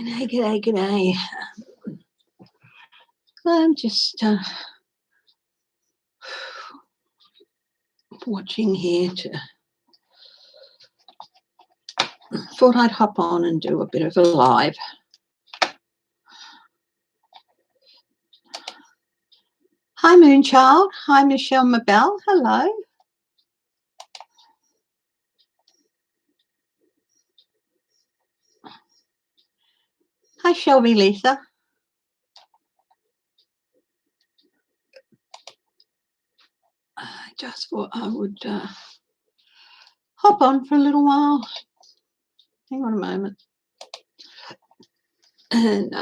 G'day. I'm just watching here thought I'd hop on and do a bit of a live. Hi, Moonchild. Hi, Michelle Mabel. Hello. Hi, Shelby Lisa. I just thought I would hop on for a little while. Hang on a moment. And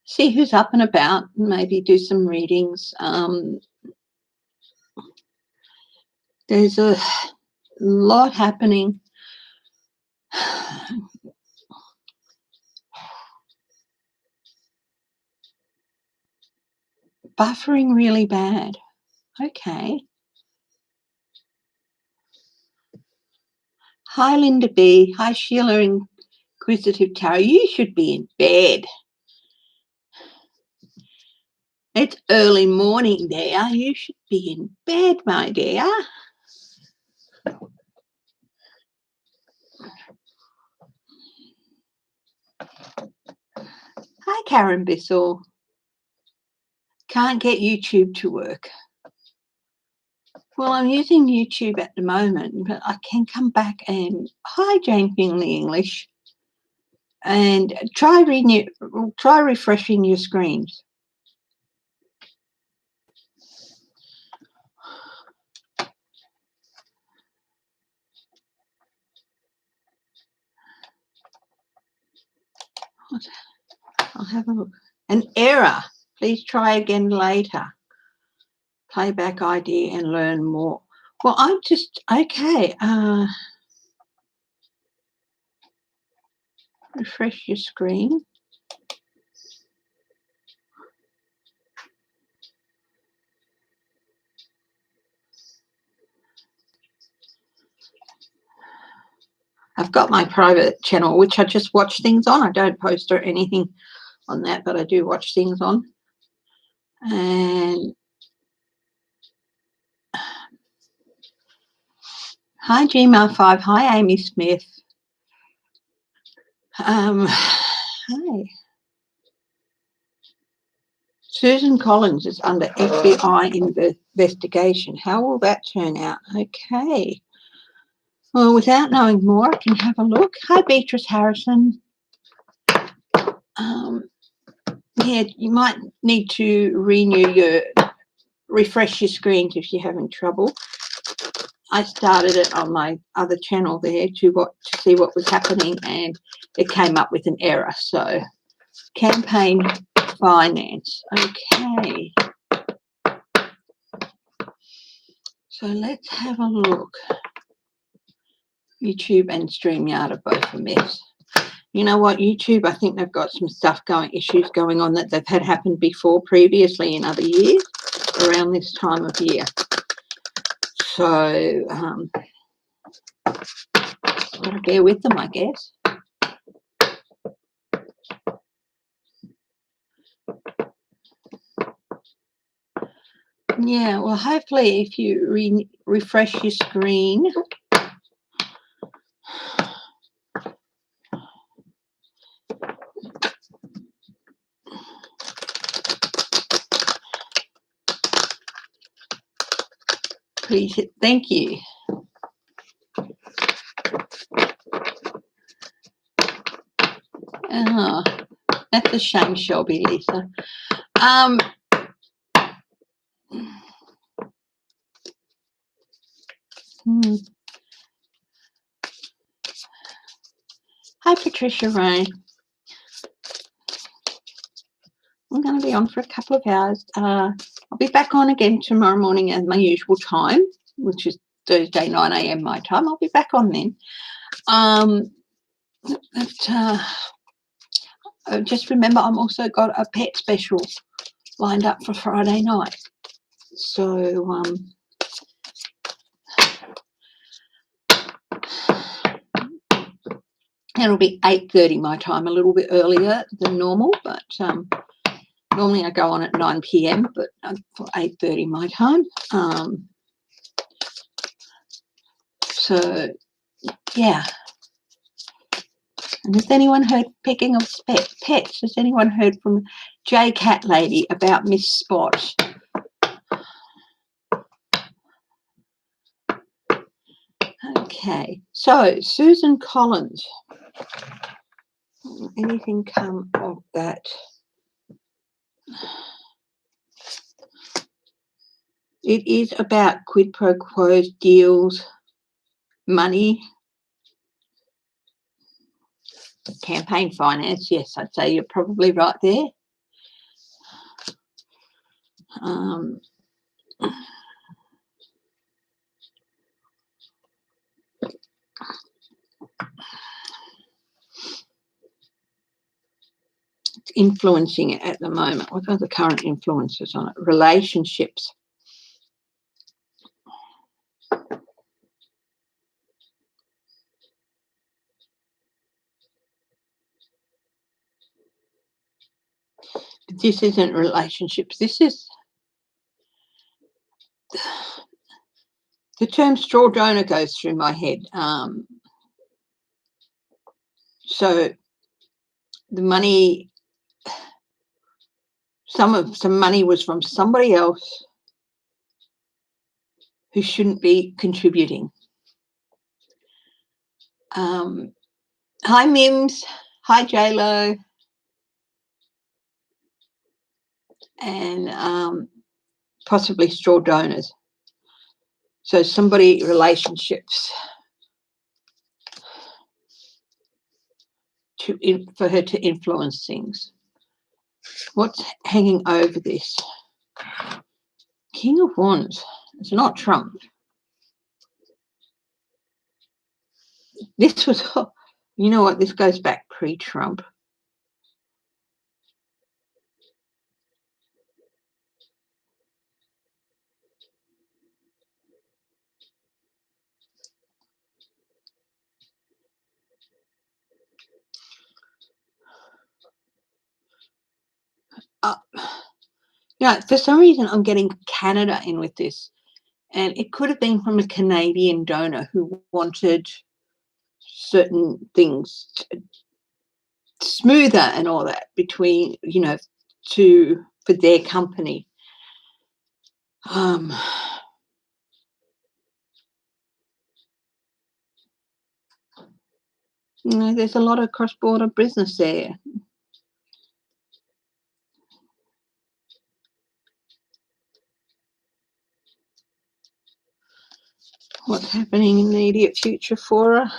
see who's up and about, and maybe do some readings. There's a lot happening. Buffering really bad. Okay. Hi, Linda B. Hi, Sheila Inquisitive Tarot. You should be in bed. It's early morning there. You should be in bed, my dear. Hi, Karen Bissell. Can't get YouTube to work. Well, I'm using YouTube at the moment, but I can come back and hi, Jane Finley English, and try refreshing your screens. I'll have a look. An error. Please try again later. Playback ID and learn more. Well, I'm just okay. Refresh your screen. I've got my private channel, which I just watch things on. I don't post or anything on that, but I do watch things on. And hi, Gmail5. Hi, Amy Smith. Hi. Susan Collins is under FBI investigation. How will that turn out? Okay. Well, without knowing more, I can have a look. Hi, Beatrice Harrison. Yeah, you might need to refresh your screens if you're having trouble. I started it on my other channel there to see what was happening, and it came up with an error. So, campaign finance. Okay. So let's have a look. YouTube and StreamYard are both a mess. You know what, YouTube, I think they've got some issues going on that they've had happen before, previously in other years, around this time of year. So, gotta bear with them, I guess. Yeah, well, hopefully if you refresh your screen, please hit thank you. Oh, that's a shame, Shelby Lisa. Hi, Patricia Rain. I'm going to be on for a couple of hours. I'll be back on again tomorrow morning at my usual time, which is Thursday, 9 a.m. my time. I'll be back on then. Just remember, I'm also got a pet special lined up for Friday night. So It'll be 8:30 my time, a little bit earlier than normal, but normally I go on at 9 p.m, but for 8:30 my time. So, yeah. And has anyone heard, picking of pets, has anyone heard from J Cat Lady about Miss Spot? Okay, so Susan Collins. Anything come of that? It is about quid pro quos, deals, money, campaign finance. Yes, I'd say you're probably right there. It's influencing it at the moment. What are the current influences on it? Relationships. This isn't relationships. This is the term straw donor goes through my head. So the money, some money was from somebody else who shouldn't be contributing. Hi Mims, hi JLo, and possibly straw donors. So somebody, relationships, for her to influence things. What's hanging over this? King of Wands. It's not Trump. This was, you know what, this goes back pre-Trump. Yeah, for some reason I'm getting Canada in with this, and it could have been from a Canadian donor who wanted certain things smoother and all that between, for their company. There's a lot of cross-border business there. What's happening in the immediate future for her?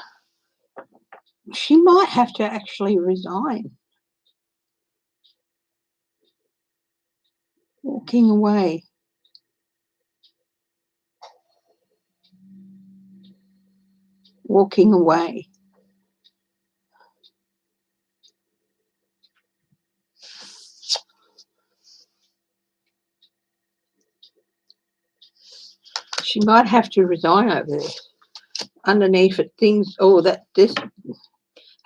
She might have to actually resign. Walking away. Walking away. She might have to resign over this. Underneath it, this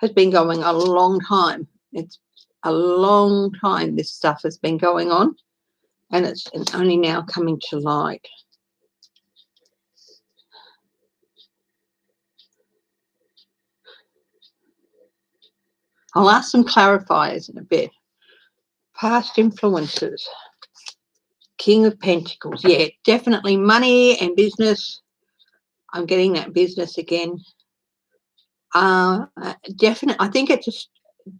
has been going a long time. It's a long time this stuff has been going on, and it's only now coming to light. I'll ask some clarifiers in a bit. Past influences. King of Pentacles. Yeah, definitely money and business. I'm getting that business again. Definitely, I think it's just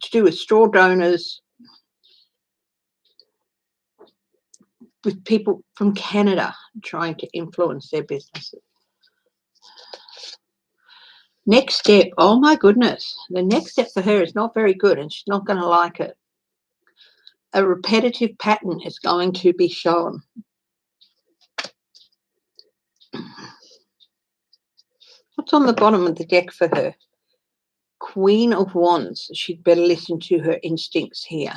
to do with straw donors, with people from Canada trying to influence their businesses. Next step. Oh my goodness. The next step for her is not very good, and she's not going to like it. A repetitive pattern is going to be shown. What's on the bottom of the deck for her? Queen of Wands. She'd better listen to her instincts here.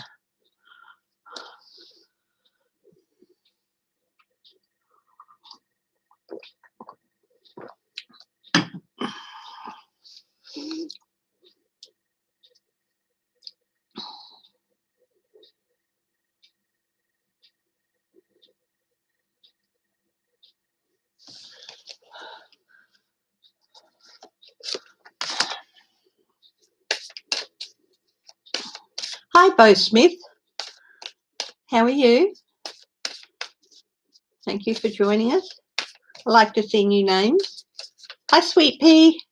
Hi, Bo Smith. How are you? Thank you for joining us. I like to see new names. Hi, Sweet Pea.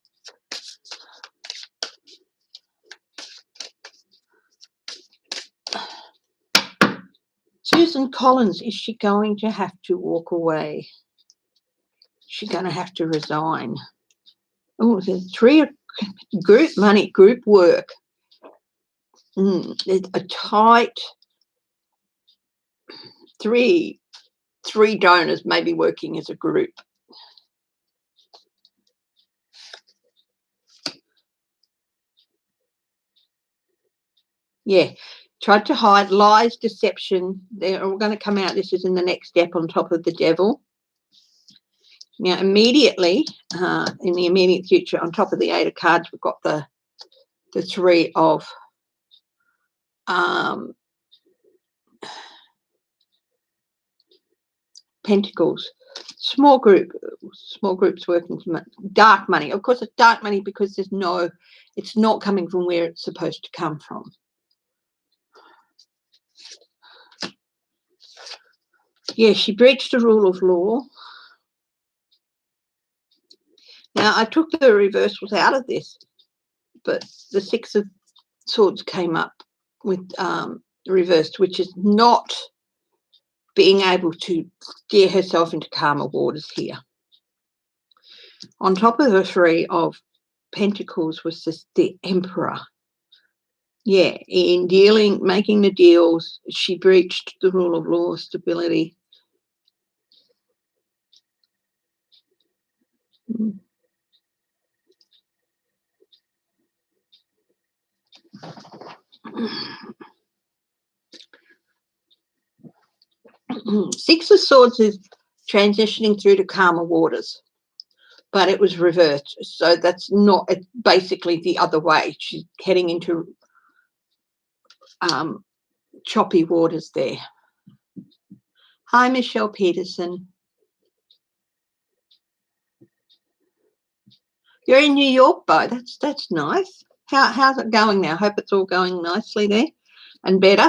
Susan Collins, is she going to have to walk away? Is she going to have to resign? Oh, there's 3 group money, group work. There's a tight three donors maybe working as a group. Yeah, tried to hide lies, deception. They're all going to come out. This is in the next step on top of the devil. Now, immediately, in the immediate future, on top of the 8 of cards, we've got the 3 of Pentacles. Small groups working from dark money. Of course, it's dark money because it's not coming from where it's supposed to come from. Yeah, she breached the rule of law. Now, I took the reversals out of this, but the 6 of Swords came up with reversed, which is not being able to steer herself into calmer waters here. On top of the 3 of Pentacles was the Emperor. Yeah, in making the deals, she breached the rule of law, stability. Six of Swords is transitioning through to calmer waters, but it was reversed. So that's not, it's basically the other way. She's heading into choppy waters there. Hi, Michelle Peterson. You're in New York, Bo. That's nice. How's it going now? Hope it's all going nicely there and better.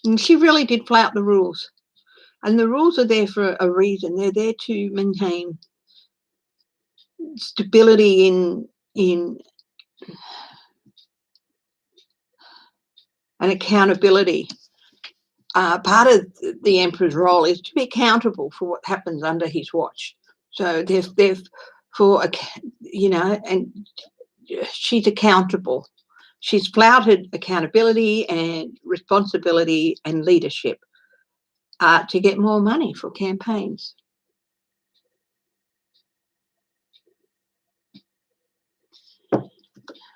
And she really did flout the rules, and the rules are there for a reason. They're there to maintain stability in and accountability. Part of the Emperor's role is to be accountable for what happens under his watch. So they're for, and she's accountable. She's flouted accountability and responsibility and leadership to get more money for campaigns.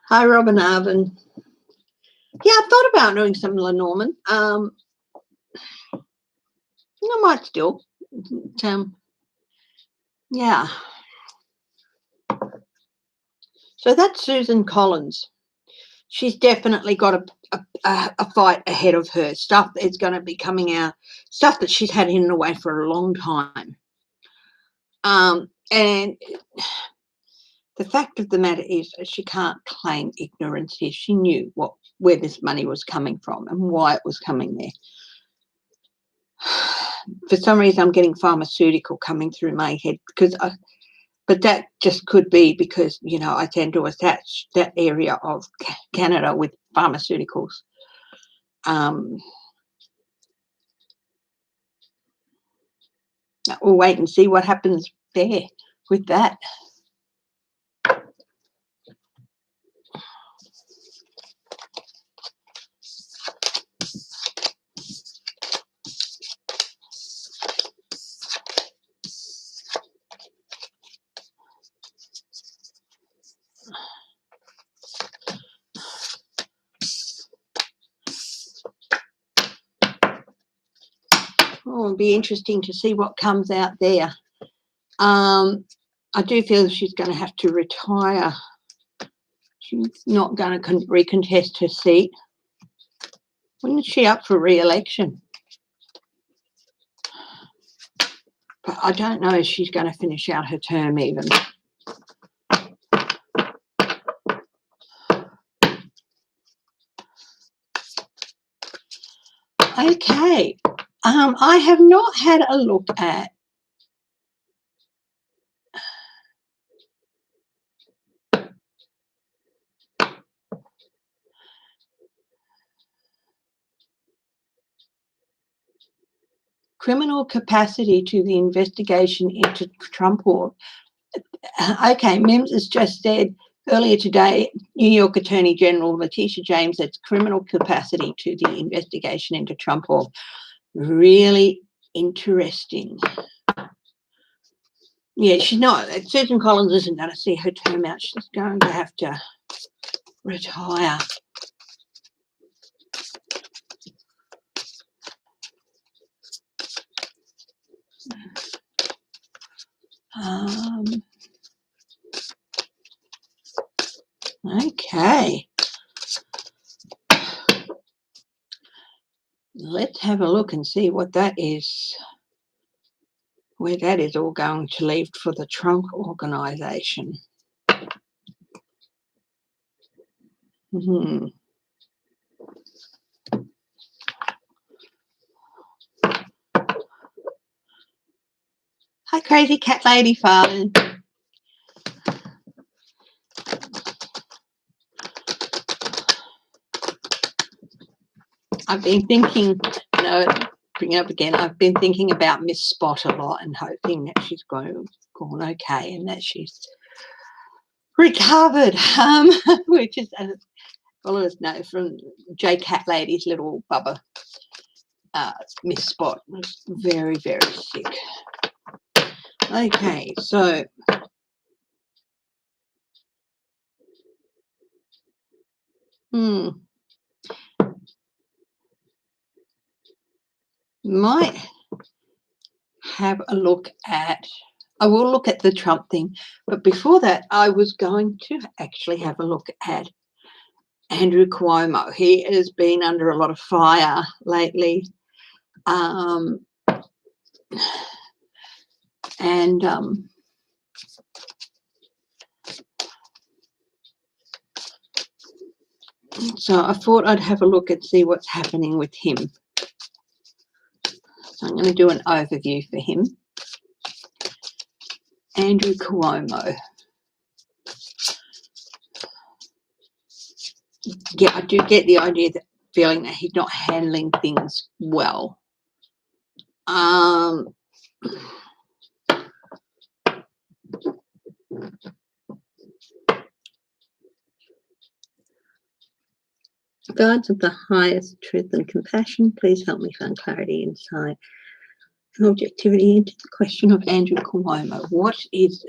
Hi, Robin Arvin. Yeah, I thought about doing some Lenormand. I might still. Yeah. So that's Susan Collins. She's definitely got a fight ahead of her. Stuff that's going to be coming out, stuff that she's had hidden away for a long time. And the fact of the matter is she can't claim ignorance here. She knew where this money was coming from and why it was coming there. For some reason, I'm getting pharmaceutical coming through my head but that just could be because, I tend to attach that area of Canada with pharmaceuticals. We'll wait and see what happens there with that. It'll be interesting to see what comes out there. I do feel she's going to have to retire. She's not going to recontest her seat. When is she up for re-election? But I don't know if she's going to finish out her term even. Okay. I have not had a look at criminal capacity to the investigation into Trump or okay, Mims has just said earlier today, New York Attorney General Letitia James said criminal capacity to the investigation into Trump or really interesting. Yeah, she's not. Susan Collins isn't going to see her term out. She's going to have to retire. Okay. Let's have a look and see what that is, where that is all going to leave for the Trump organisation. Hi, crazy cat lady father. I've been thinking, bring it up again, I've been thinking about Miss Spot a lot and hoping that she's gone okay and that she's recovered, which is, as all of us know from J Cat Lady's little bubba, Miss Spot was very, very sick. Okay, so might have a look at, I will look at the Trump thing, but before that, I was going to actually have a look at Andrew Cuomo. He has been under a lot of fire lately. So I thought I'd have a look and see what's happening with him. So I'm going to do an overview for him. Andrew Cuomo. Yeah, I do get the idea that feeling that he's not handling things well. Guides of the highest truth and compassion, please help me find clarity, insight, and objectivity into the question of Andrew Cuomo. What is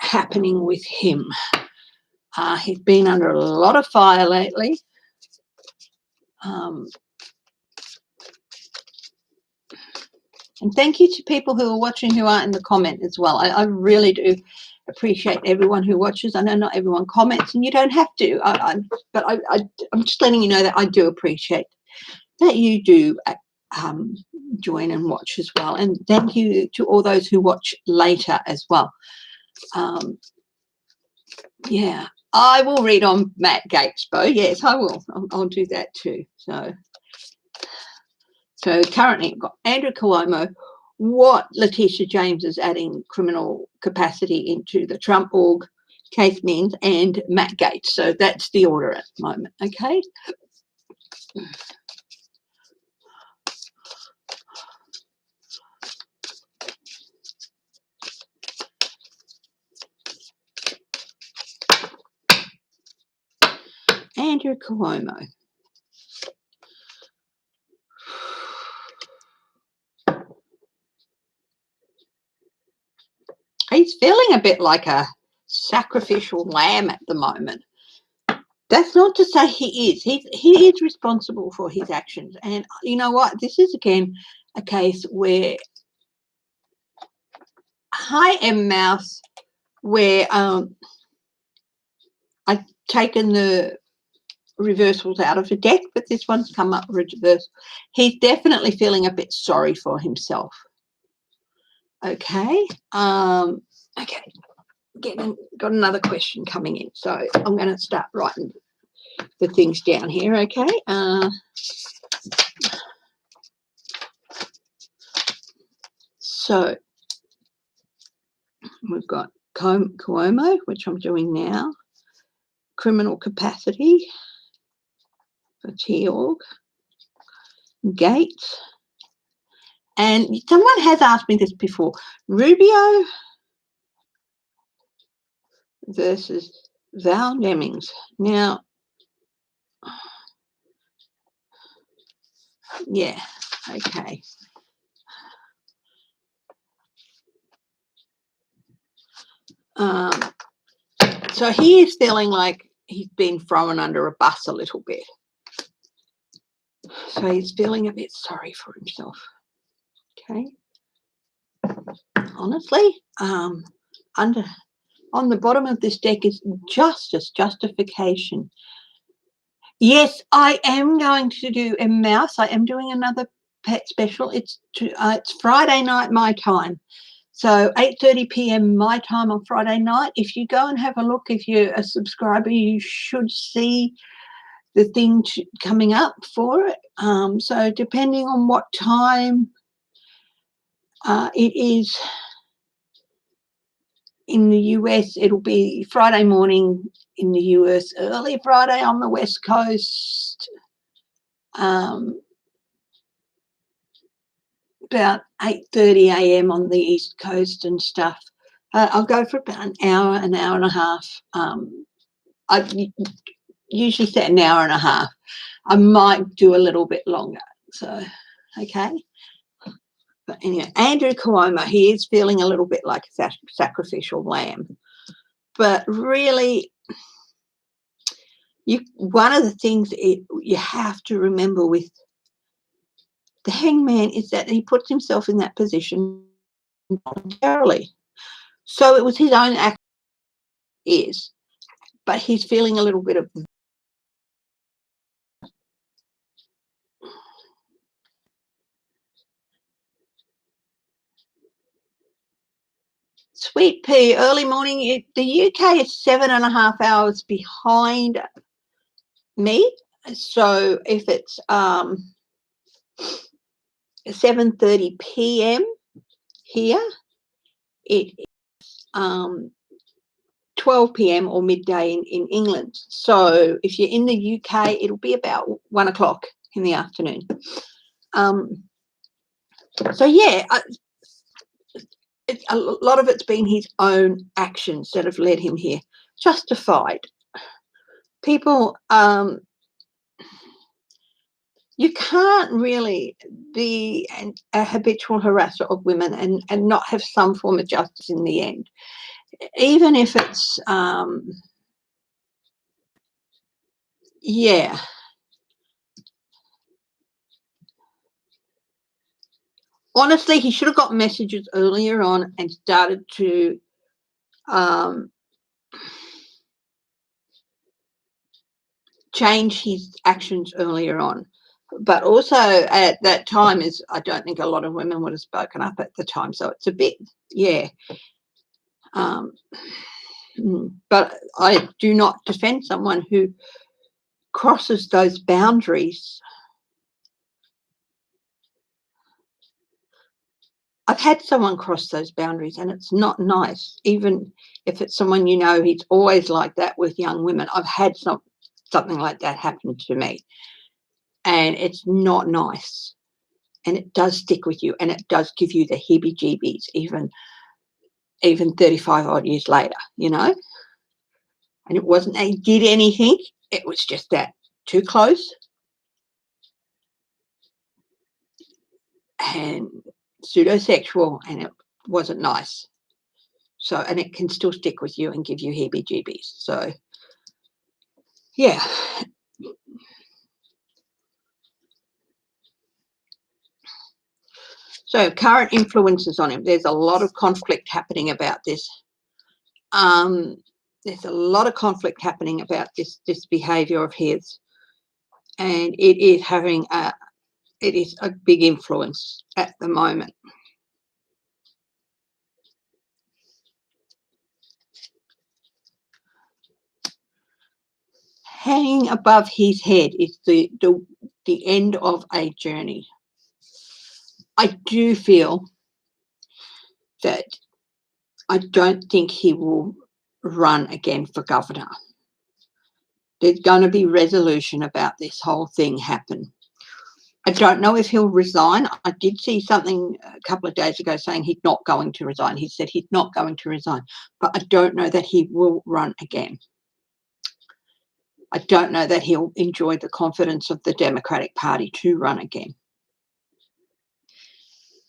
happening with him? He's been under a lot of fire lately. And thank you to people who are watching who are in the comment as well. I really do appreciate everyone who watches. I know not everyone comments, and you don't have to. But I'm just letting you know that I do appreciate that you do join and watch as well. And thank you to all those who watch later as well. Yeah, I will read on Matt Gaetz, Bo. Yes, I will. I'll do that too. So currently, we've got Andrew Cuomo, what Letitia James is adding criminal capacity into the Trump org case means, and Matt Gaetz. So that's the order at the moment, okay? Andrew Cuomo. He's feeling a bit like a sacrificial lamb at the moment. That's not to say he is. He is responsible for his actions. And you know what? This is, again, a case where I am mouse, where I've taken the reversals out of the deck, but this one's come up reverse. He's definitely feeling a bit sorry for himself. Okay. Okay. Got another question coming in, so I'm going to start writing the things down here. Okay. So we've got Cuomo, which I'm doing now, criminal capacity for T-Org, Gaetz, and someone has asked me this before, Rubio versus Demings. Now, yeah, okay. So he is feeling like he's been thrown under a bus a little bit. So he's feeling a bit sorry for himself. Okay. Honestly, on the bottom of this deck is justification. Yes, I am going to do a mouse. I am doing another pet special. It's Friday night my time. So 8:30 p.m. my time on Friday night. If you go and have a look, if you're a subscriber, you should see the thing coming up for it. So depending on what time it is in the US, it'll be Friday morning in the US, early Friday on the West Coast, about 8:30 a.m. on the East Coast and stuff. I'll go for about an hour and a half. I usually set an hour and a half. I might do a little bit longer. So, okay. But anyway, Andrew Cuomo, he is feeling a little bit like a sacrificial lamb. But really, one of the things you have to remember with the hangman is that he puts himself in that position voluntarily. So it was his own act, but he's feeling a little bit of Sweet pea, early morning. The UK is 7.5 hours behind me. So if it's 7:30 p.m. here, it is 12 p.m. or midday in England. So if you're in the UK, it'll be about 1 o'clock in the afternoon. So yeah, a lot of it's been his own actions that have led him here. Justified. People, you can't really be a habitual harasser of women and not have some form of justice in the end. Even if it's, yeah. Honestly, he should have got messages earlier on and started to change his actions earlier on. But also at that time, I don't think a lot of women would have spoken up at the time. So it's a bit, yeah. But I do not defend someone who crosses those boundaries. I've had someone cross those boundaries and it's not nice. Even if it's someone you know, he's always like that with young women. I've had something like that happen to me. And it's not nice. And it does stick with you and it does give you the heebie-jeebies even 35 odd years later, you know. And it wasn't they did anything. It was just that too close. And pseudosexual, and it wasn't nice. So, and it can still stick with you and give you heebie-jeebies. So, yeah. So, current influences on him. There's a lot of conflict happening about this. There's a lot of conflict happening about this behaviour of his, and it is having a big influence at the moment. Hanging above his head is the end of a journey. I do feel that I don't think he will run again for governor. There's going to be resolution about this whole thing happen. I don't know if he'll resign. I did see something a couple of days ago saying he's not going to resign. He said he's not going to resign, but I don't know that he will run again. I don't know that he'll enjoy the confidence of the Democratic Party to run again.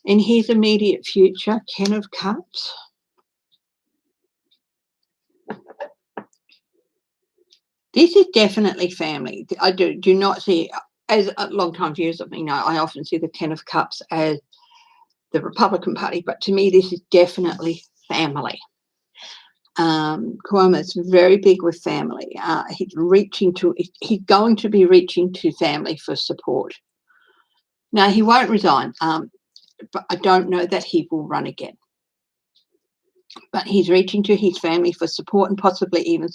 In his immediate future, 10 of Cups. This is definitely family. I do not see, as long-time viewers of me know, I often see the 10 of Cups as the Republican Party, but to me this is definitely family. Cuomo's very big with family. He's going to be reaching to family for support. Now, he won't resign, but I don't know that he will run again. But he's reaching to his family for support and possibly even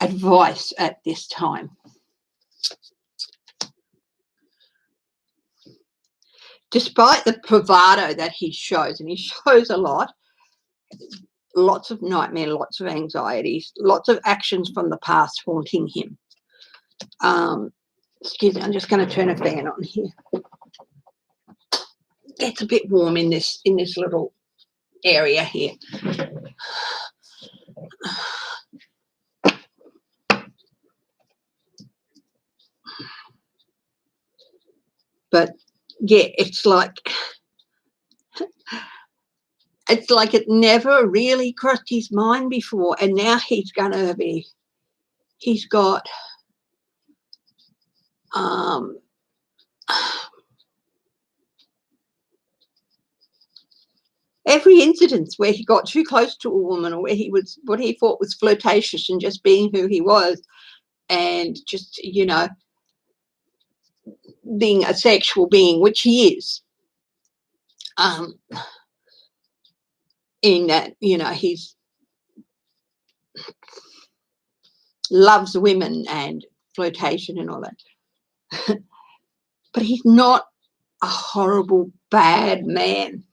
advice at this time. Despite the bravado that he shows, and he shows a lot, lots of nightmare, lots of anxieties, lots of actions from the past haunting him. Excuse me, I'm just going to turn a fan on here. It gets a bit warm in this little area here. But yeah, it's like it never really crossed his mind before, and now he's got every incident where he got too close to a woman, or where he was what he thought was flirtatious and just being who he was, and just, being a sexual being, which he is. In that, he's loves women and flirtation and all that. But he's not a horrible, bad man.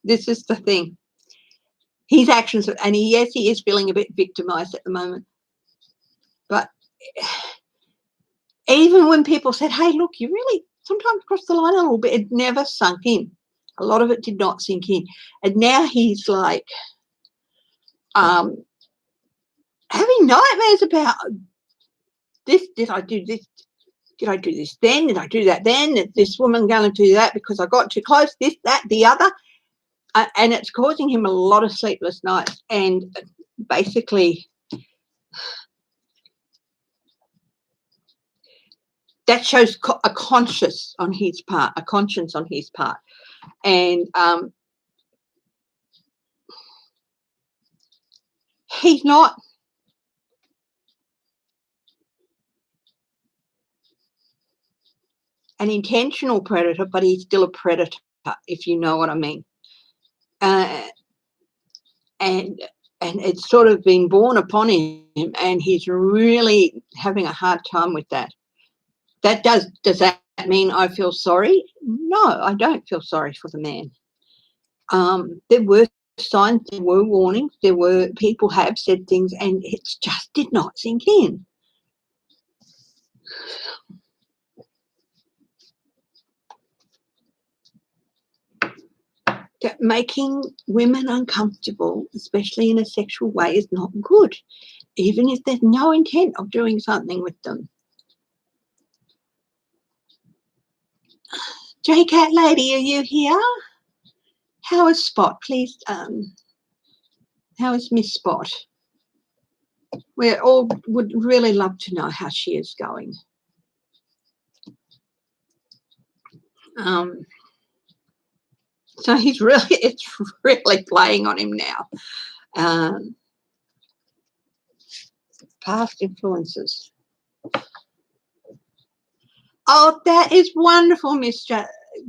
This is the thing. His actions, and yes, he is feeling a bit victimized at the moment. But even when people said, hey, look, you really sometimes crossed the line a little bit, it never sunk in. A lot of it did not sink in. And now he's like having nightmares about this. Did I do this? Did I do this then? Did I do that then? Is this woman going to do that because I got too close? This, that, the other. And it's causing him a lot of sleepless nights. And basically, that shows a conscience on his part. And he's not an intentional predator, but he's still a predator, if you know what I mean. And it's sort of been born upon him, and he's really having a hard time with that. Does that mean I feel sorry? No, I don't feel sorry for the man. There were signs, there were warnings, people have said things, and it just did not sink in. That making women uncomfortable, especially in a sexual way, is not good, even if there's no intent of doing something with them. J-Cat lady, are you here? How is Spot? Please, how is Miss Spot? We all would really love to know how she is going. So it's really playing on him now. Past influences. Oh, that is wonderful, Miss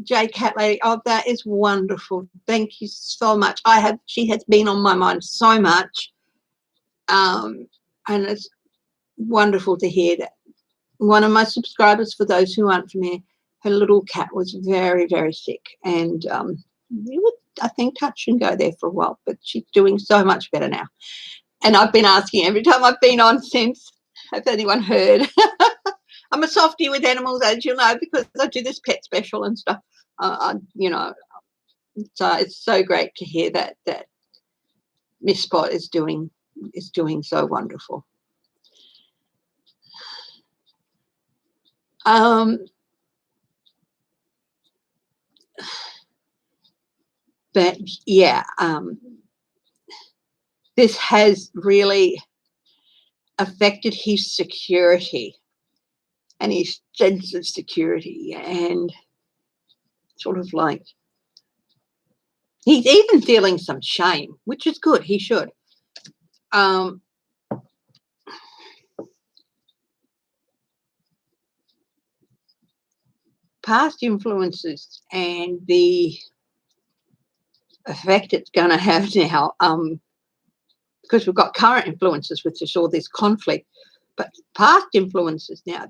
J-Cat lady. Oh, that is wonderful. Thank you so much. She has been on my mind so much. And it's wonderful to hear that. One of my subscribers, for those who aren't familiar, her little cat was very, very sick, and I think touch and go there for a while, but she's doing so much better now. And I've been asking every time I've been on since, has anyone heard? I'm a softie with animals, as you know, because I do this pet special and stuff. So it's so great to hear that Miss Spot is doing so wonderful. But yeah, this has really affected his security and his sense of security, and sort of like he's even feeling some shame, which is good. He should. Past influences and the effect it's going to have now, because we've got current influences with all this conflict, but past influences now.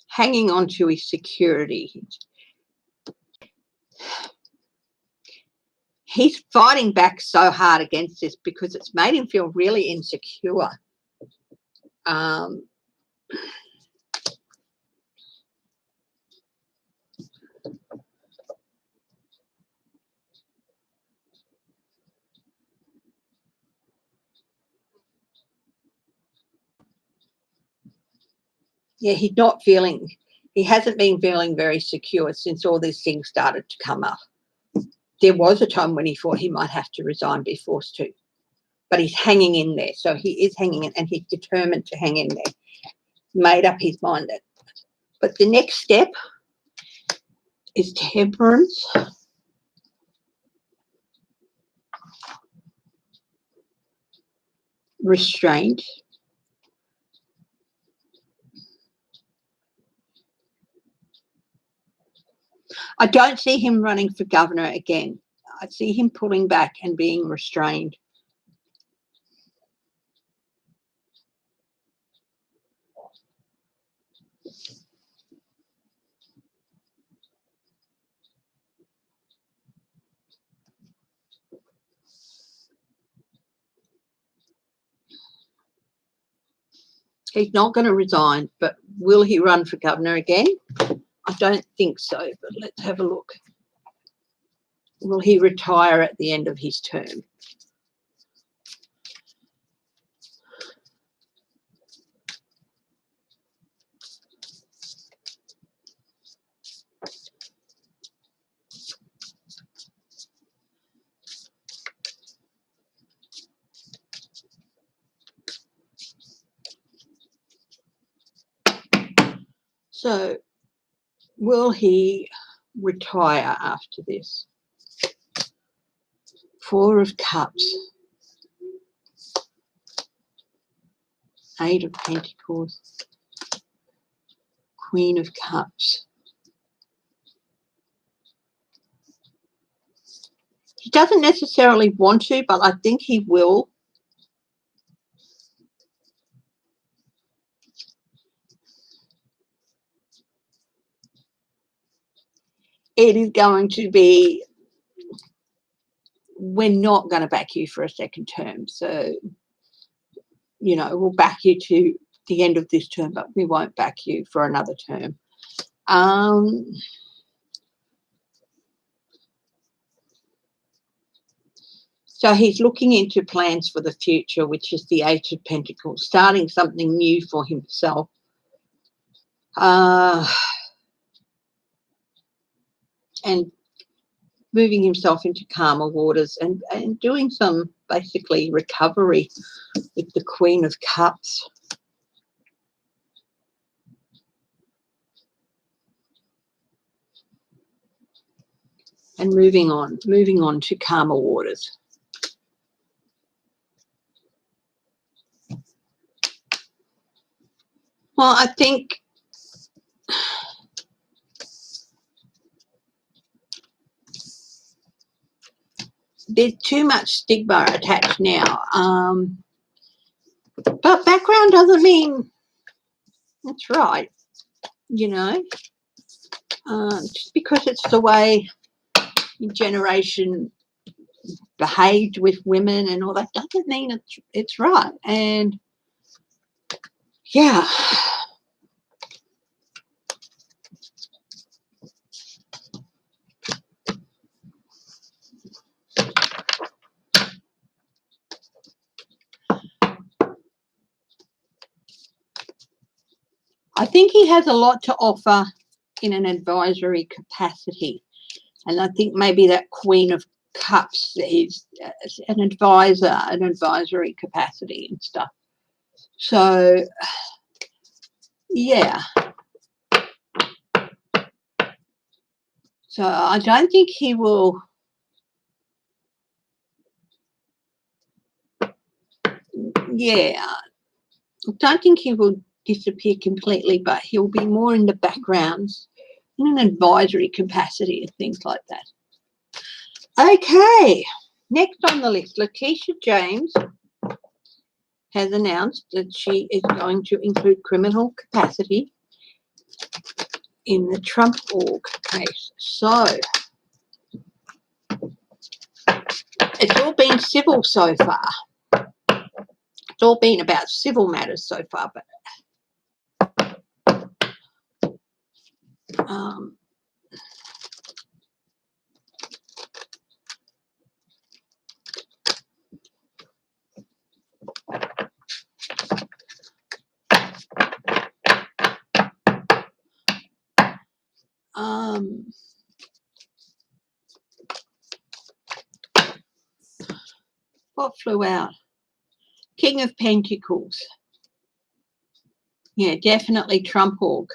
Hanging on to his security. He's fighting back so hard against this because it's made him feel really insecure. Yeah, he hasn't been feeling very secure since all these things started to come up. There was a time when he thought he might have to resign, be forced to, but he's hanging in there. So he is hanging in, and he's determined to hang in there. Made up his mind that. But the next step is temperance. Restraint. I don't see him running for governor again. I see him pulling back and being restrained. He's not going to resign, but will he run for governor again? I don't think so, but let's have a look. Will he retire at the end of his term? So, will he retire after this? Four of Cups. Eight of Pentacles. Queen of Cups. He doesn't necessarily want to, but I think he will. It is going to be, we're not going to back you for a second term. So, we'll back you to the end of this term, but we won't back you for another term. So he's looking into plans for the future, which is the Eight of Pentacles, starting something new for himself. And moving himself into calmer waters and doing some basically recovery with the Queen of Cups. And moving on to calmer waters. Well, I think there's too much stigma attached now. But background doesn't mean that's right. you know, just because it's the way your generation behaved with women and all that doesn't mean it's right. And yeah, I think he has a lot to offer in an advisory capacity. And I think maybe that Queen of Cups is an advisor, an advisory capacity and stuff. So, yeah. So I don't think he will. Yeah, I don't think he will disappear completely, but he'll be more in the backgrounds in an advisory capacity and things like that. Okay, next on the list, Letitia James has announced that she is going to include criminal capacity in the Trump org case. So it's all been civil so far. It's all been about civil matters so far, but what flew out? King of Pentacles. Yeah, definitely Trump org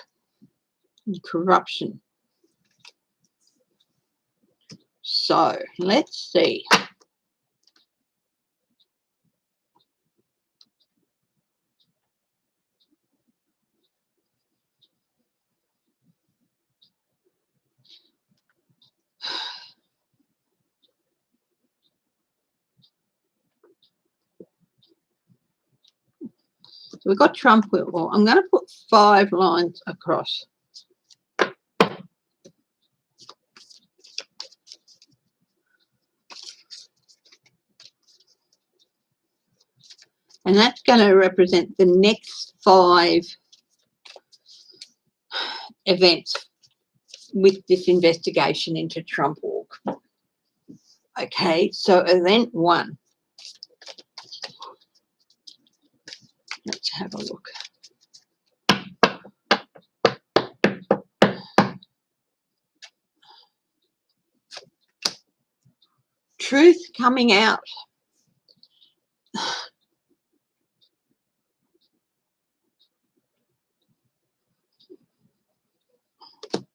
and corruption. So let's see. So we've got Trump. Well, I'm going to put 5 lines across. And that's going to represent the next 5 events with this investigation into Trump org. Okay, so event 1. Let's have a look. Truth coming out.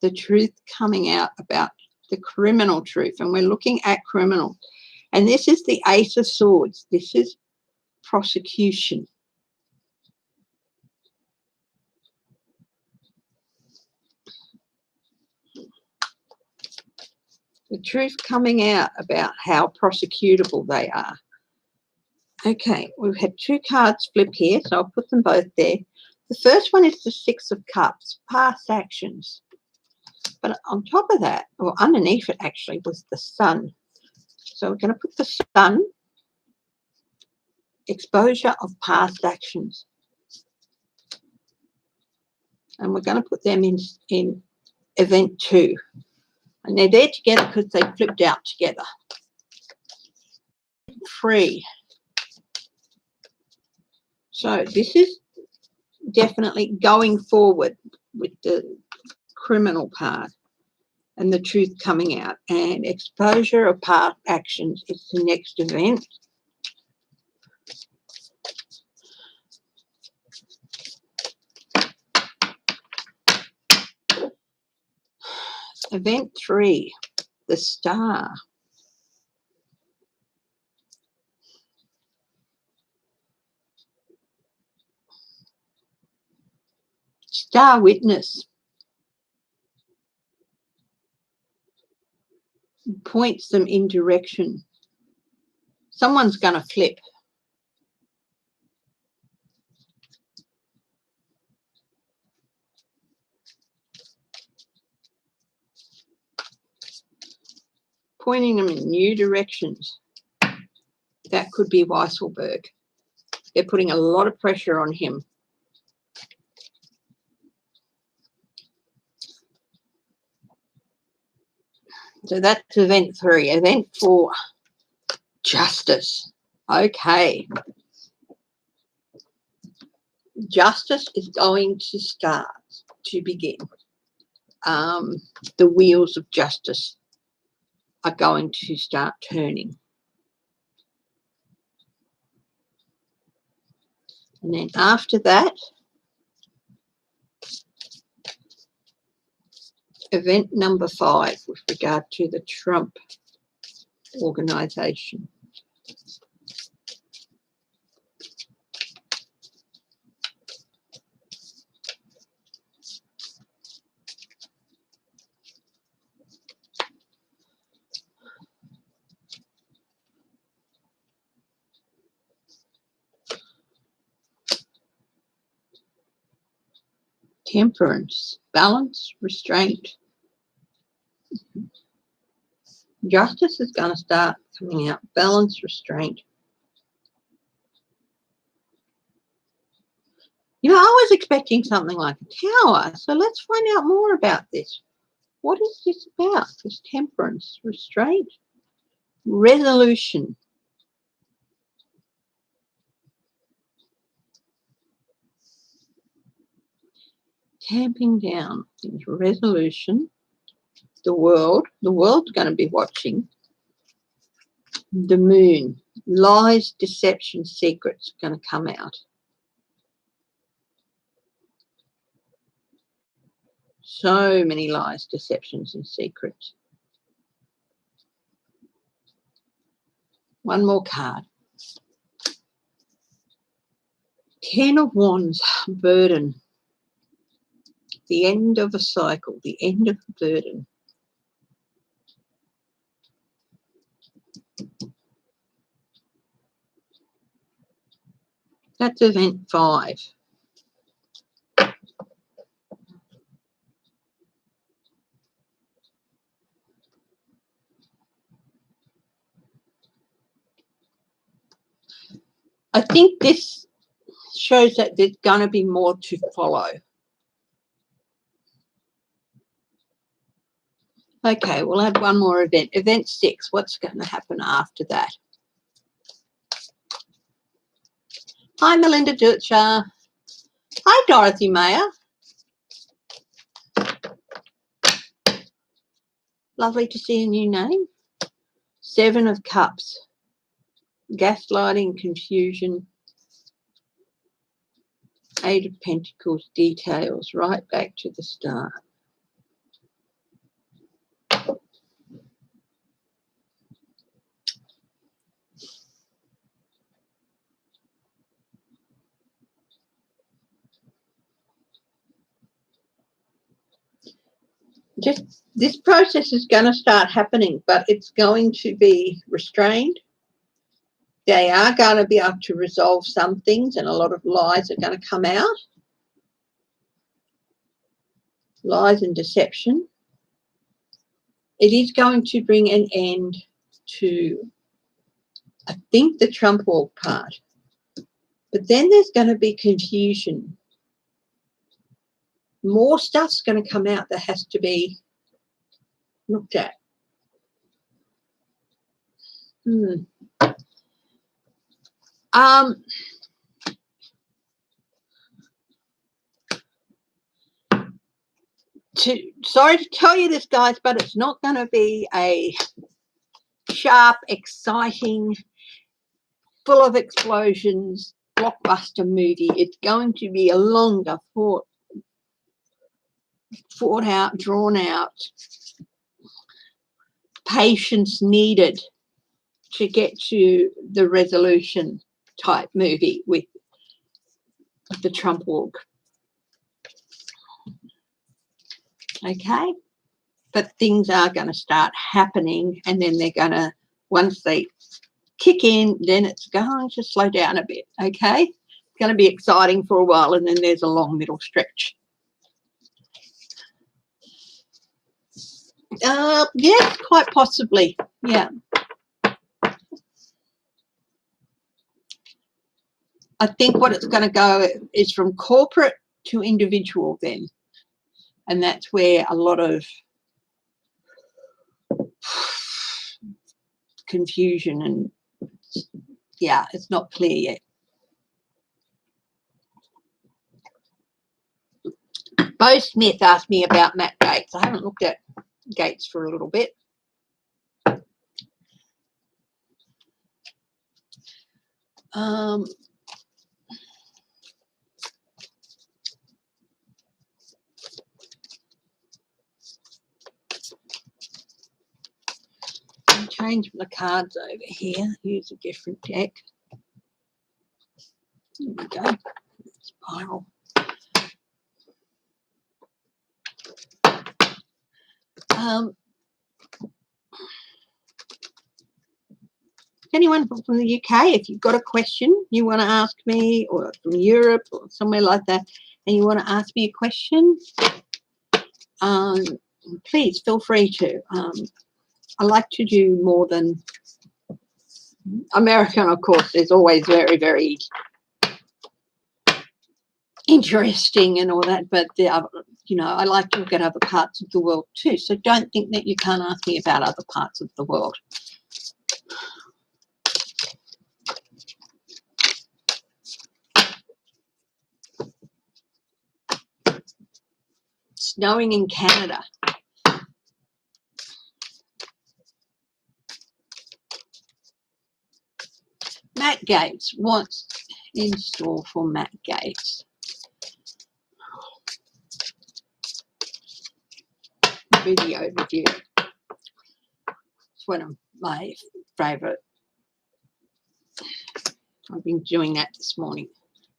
The truth coming out about the criminal truth. And we're looking at criminal. And this is the Ace of Swords. This is prosecution. The truth coming out about how prosecutable they are. Okay, we've had 2 cards flip here, so I'll put them both there. The first one is the 6 of Cups, past actions. But on top of that, or underneath it actually, was the Sun. So we're going to put the Sun, exposure of past actions. And we're going to put them in event 2. And they're there together because they flipped out together. 3. So this is definitely going forward with the criminal part and the truth coming out. And exposure of past actions is the next event. Event 3, the Star. Star witness. Points them in direction. Someone's going to flip. pointing them in new directions. That could be Weisselberg. They're putting a lot of pressure on him. So that's event 3. Event 4, justice. Okay. Justice is going to start to begin. The wheels of justice are going to start turning. And then after that, event number 5 with regard to the Trump organisation. Temperance, balance, restraint. Justice is going to start coming out. Balance, restraint. You know, I was expecting something like a tower, so let's find out more about this. What is this about? This temperance, restraint, resolution. Tamping down things, resolution. The world's going to be watching. The moon, lies, deception, secrets are going to come out. So many lies, deceptions, and secrets. One more card. 10 of Wands, burden. The end of a cycle, the end of a burden. That's event 5. I think this shows that there's going to be more to follow. Okay, we'll add one more event. Event 6, what's going to happen after that? Hi, Melinda Dutcher. Hi, Dorothy Mayer. Lovely to see a new name. 7 of Cups. Gaslighting, confusion. 8 of Pentacles, details, right back to the start. Just this process is going to start happening, but it's going to be restrained. They are going to be able to resolve some things, and a lot of lies are going to come out. Lies and deception. It is going to bring an end to, I think, the Trump walk part. But then there's going to be confusion. More stuff's going to come out that has to be looked at. Sorry to tell you this, guys, but it's not going to be a sharp, exciting, full of explosions blockbuster movie. It's going to be a longer, thought out, drawn out, patience needed to get to the resolution type movie with the Trump walk. Okay, but things are going to start happening, and then they're going to, once they kick in, then it's going to slow down a bit. Okay, it's going to be exciting for a while, and then there's a long middle stretch. Yes, quite possibly. Yeah. I think what it's going to go is from corporate to individual then. And that's where a lot of confusion and, yeah, it's not clear yet. Bo Smith asked me about Matt Gaetz. I haven't looked at Gaetz for a little bit. I'll change the cards over here. Use a different deck. There we go. Spiral. Anyone from the UK, if you've got a question you want to ask me, or from Europe or somewhere like that, and you want to ask me a question, please feel free to. I like to do more than American, of course, is always very, very interesting and all that, but the other, you know, I like to look at other parts of the world too. So don't think that you can't ask me about other parts of the world. Snowing in Canada. Matt Gaetz, what's in store for Matt Gaetz? Video overview. It's one of my favourite. I've been doing that this morning.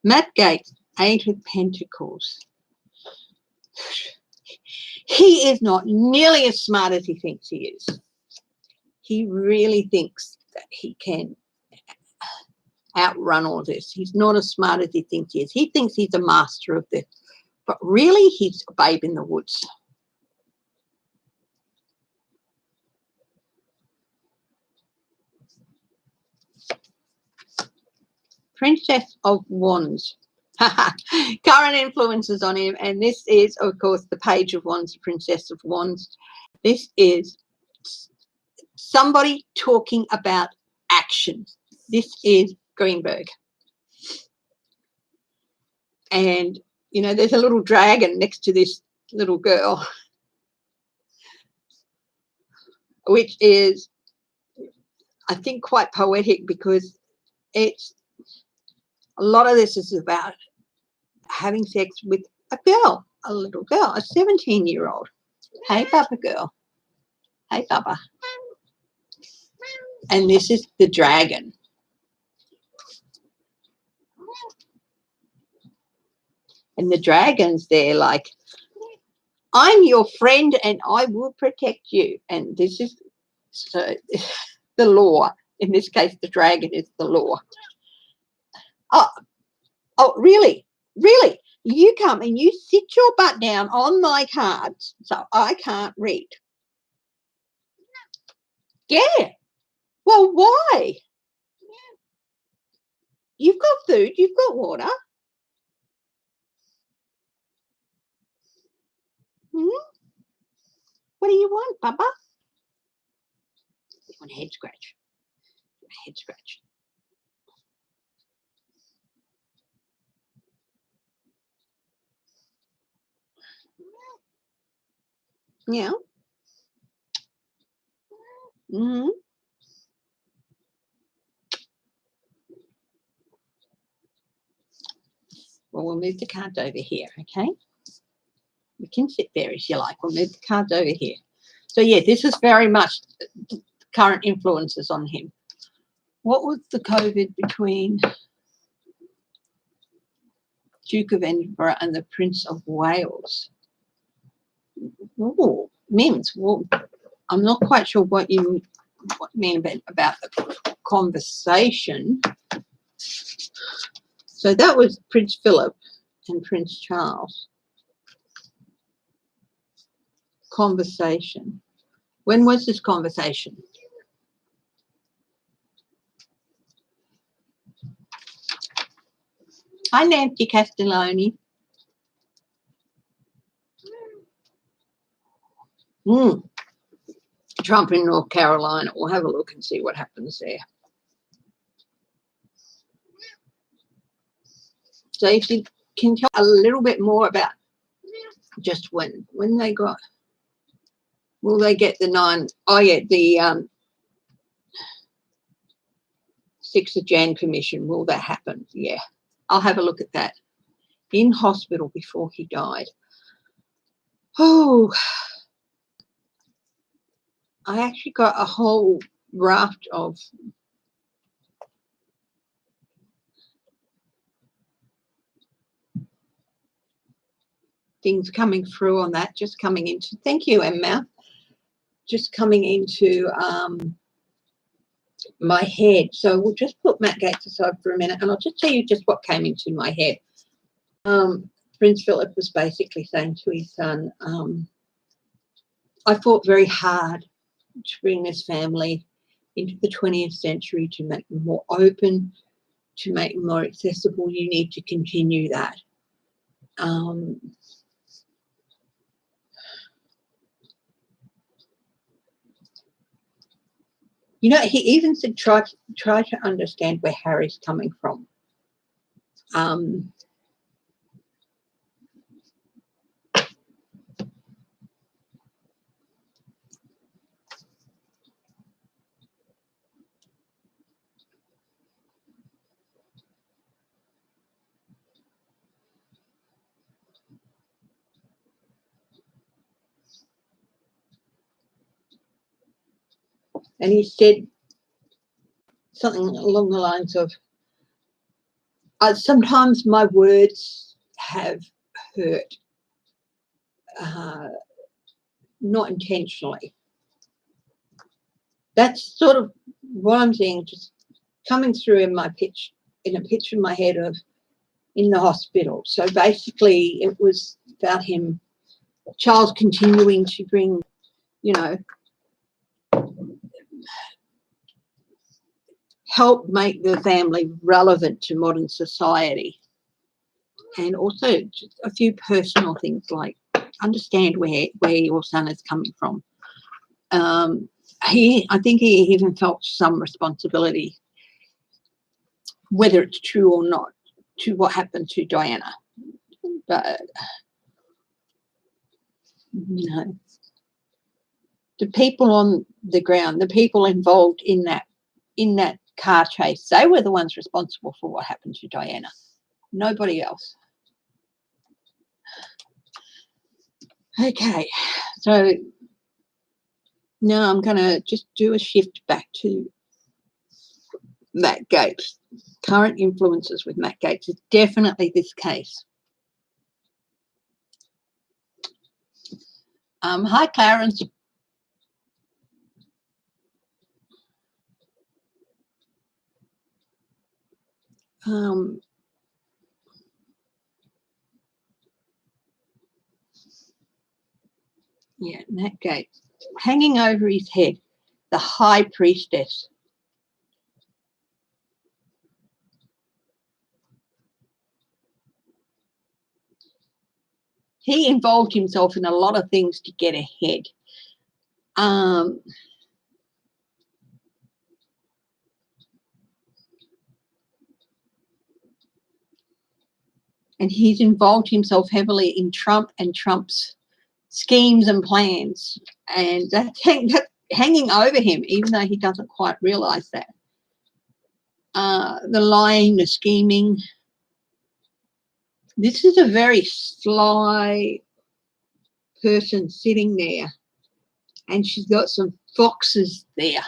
Matt Gaetz, 8 of Pentacles. He is not nearly as smart as he thinks he is. He really thinks that he can outrun all this. He's not as smart as he thinks he is. He thinks he's a master of this, but really he's a babe in the woods. Princess of Wands. Current influences on him, and this is, of course, the Page of Wands, the Princess of Wands. This is somebody talking about action. This is Greenberg. And, you know, there's a little dragon next to this little girl, which is, I think, quite poetic, because it's, a lot of this is about having sex with a girl, a little girl, a 17-year-old. Hey, Bubba girl. Hey, Bubba. And this is the dragon. And the dragon's there like, I'm your friend and I will protect you. And this is so the law. In this case, the dragon is the law. Oh, really? Really? You come and you sit your butt down on my cards so I can't read. Yeah. Well, why? You've got food. You've got water. What do you want, Bubba? You want a head scratch? A head scratch. Yeah. Mm-hmm. Well, we'll move the cards over here, okay? You can sit there if you like. We'll move the cards over here. So, yeah, this is very much the current influences on him. What was the COVID between Duke of Edinburgh and the Prince of Wales? Oh, Mims. Well, I'm not quite sure what you mean about the conversation. So that was Prince Philip and Prince Charles. Conversation. When was this conversation? Hi, Nancy Castelloni. Trump in North Carolina. We'll have a look and see what happens there. So if you can tell a little bit more about just when they got, will they get the 6th of Jan commission? Will that happen? Yeah, I'll have a look at that. In hospital before he died. Oh, I actually got a whole raft of things coming through on that, just coming into, thank you, Emma, just coming into my head. So we'll just put Matt Gaetz aside for a minute and I'll just tell you just what came into my head. Prince Philip was basically saying to his son, I fought very hard to bring this family into the 20th century, to make them more open, to make them more accessible. You need to continue that. You know, he even said try to understand where Harry's coming from. And he said something along the lines of, sometimes my words have hurt, not intentionally. That's sort of what I'm seeing, just coming through in a picture in my head of in the hospital. So basically it was about him, Charles, continuing to bring, you know, help make the family relevant to modern society. And also just a few personal things like understand where your son is coming from. I think he even felt some responsibility, whether it's true or not, to what happened to Diana. But, you know, the people on the ground, the people involved in that car chase, they were the ones responsible for what happened to Diana. Nobody else. Okay, so now I'm going to just do a shift back to Matt Gaetz. Current influences with Matt Gaetz is definitely this case. Hi, Clarence. Yeah, Matt Gaetz. Hanging over his head, the high priestess. He involved himself in a lot of things to get ahead. And he's involved himself heavily in Trump and Trump's schemes and plans. And that's hanging over him, even though he doesn't quite realise that. The lying, the scheming. This is a very sly person sitting there, and she's got some foxes there.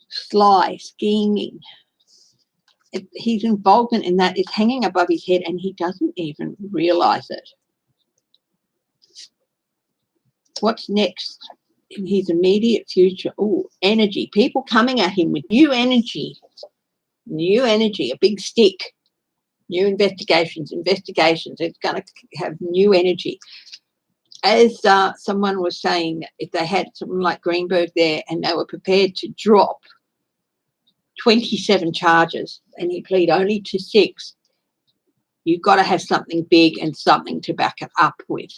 Sly, scheming. His involvement in that is hanging above his head, and he doesn't even realise it. What's next in his immediate future? Oh, energy. People coming at him with new energy. New energy, a big stick. New investigations. It's going to have new energy. as someone was saying, if they had someone like Greenberg there and they were prepared to drop 27 charges and you plead only to 6, you've got to have something big and something to back it up with.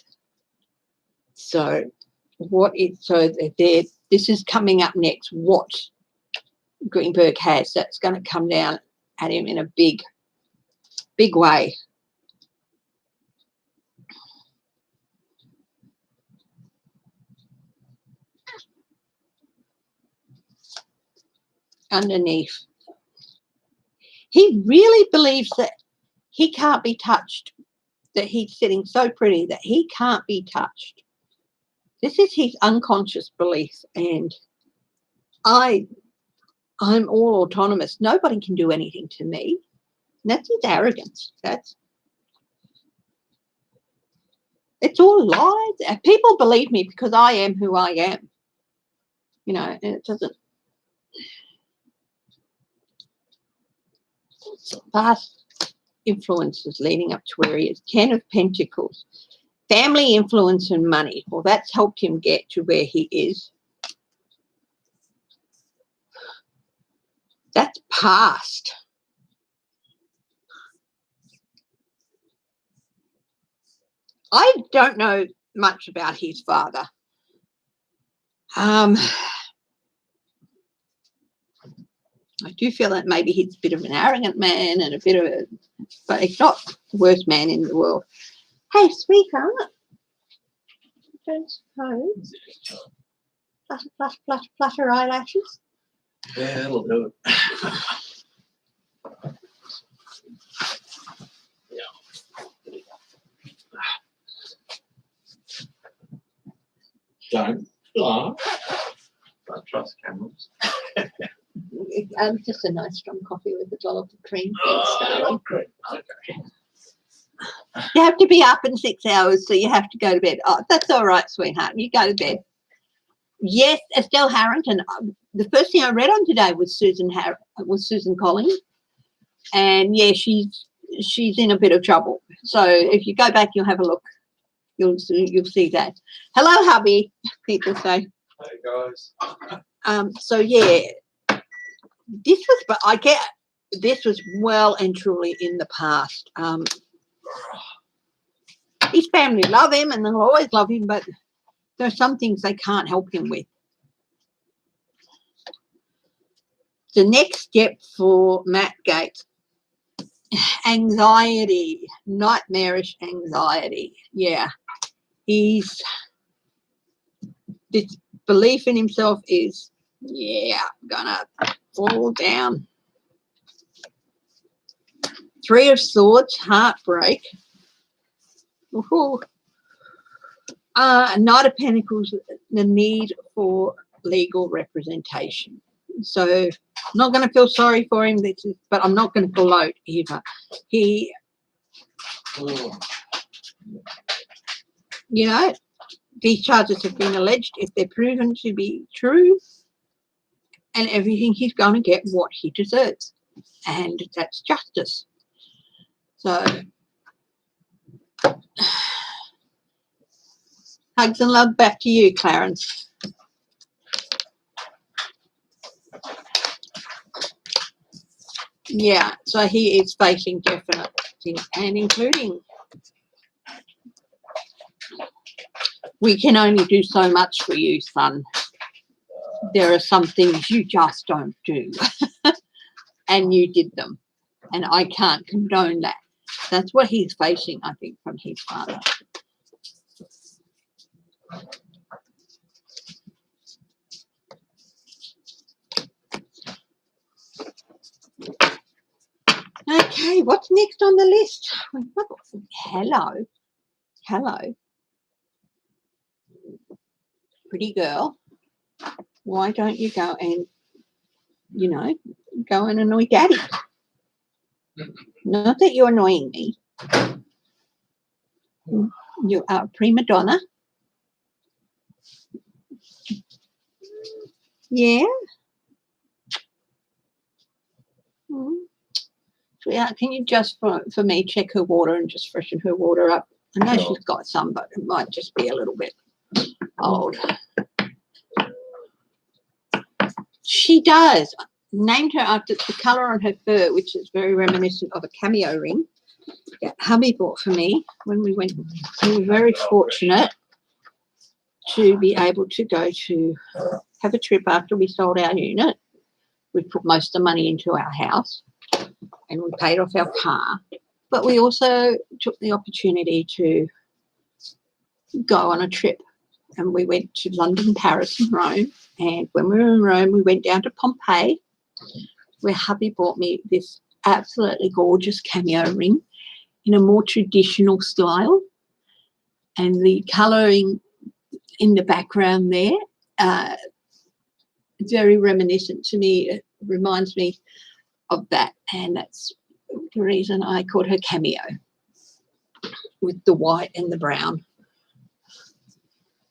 So this is coming up next, what Greenberg has. That's going to come down at him in a big way. Underneath, he really believes that he can't be touched, that he's sitting so pretty that he can't be touched. This is his unconscious belief, and I'm all autonomous. Nobody can do anything to me. And that's his arrogance. It's all lies. People believe me because I am who I am. You know, and it doesn't. Past influences leading up to where he is. 10 of Pentacles. Family influence and money. Well, that's helped him get to where he is. That's past. I don't know much about his father. I do feel that maybe he's a bit of an arrogant man and but he's not the worst man in the world. Hey, sweetheart. Don't suppose. Flutter eyelashes. Yeah, that'll do it. Don't lie. I trust cameras. Just a nice strong coffee with a dollop of cream. Oh, great. Okay. You have to be up in 6 hours, so you have to go to bed. Oh, that's all right, sweetheart. You go to bed. Yes, Estelle Harrington. The first thing I read on today was Susan Collins, and yeah, she's in a bit of trouble. So if you go back, you'll have a look. You'll see that. Hello, hubby. People say. Hey guys. So yeah, this was well and truly in the past. His family love him and they'll always love him, but there are some things they can't help him with. The next step for Matt Gaetz, anxiety, nightmarish anxiety. Yeah, this belief in himself is, gonna fall down. 3 of Swords, heartbreak. Knight of Pentacles, the need for legal representation. So I'm not going to feel sorry for him, but I'm not going to gloat either. These charges have been alleged. If they're proven to be true and everything, he's going to get what he deserves. And that's justice. So hugs and love back to you, Clarence. Yeah, so he is facing definite things, and including we can only do so much for you, son. There are some things you just don't do. And you did them. And I can't condone that. That's what he's facing, I think, from his father. Okay, what's next on the list? Hello. Pretty girl. Why don't you go and, go and annoy Daddy? Not that you're annoying me. You are a prima donna. Yeah. Sweetheart, can you just for me check her water and just freshen her water up? I know Sure. she's got some, but it might just be a little bit old. She does. Named her after the colour on her fur, which is very reminiscent of a cameo ring that hubby bought for me when we went. We were very fortunate to be able to go to have a trip after we sold our unit. We put most of the money into our house and we paid off our car. But we also took the opportunity to go on a trip, and we went to London, Paris and Rome. And when we were in Rome, we went down to Pompeii, where hubby bought me this absolutely gorgeous cameo ring in a more traditional style. And the colouring in the background there, very reminiscent to me. It reminds me of that. And that's the reason I called her Cameo, with the white and the brown.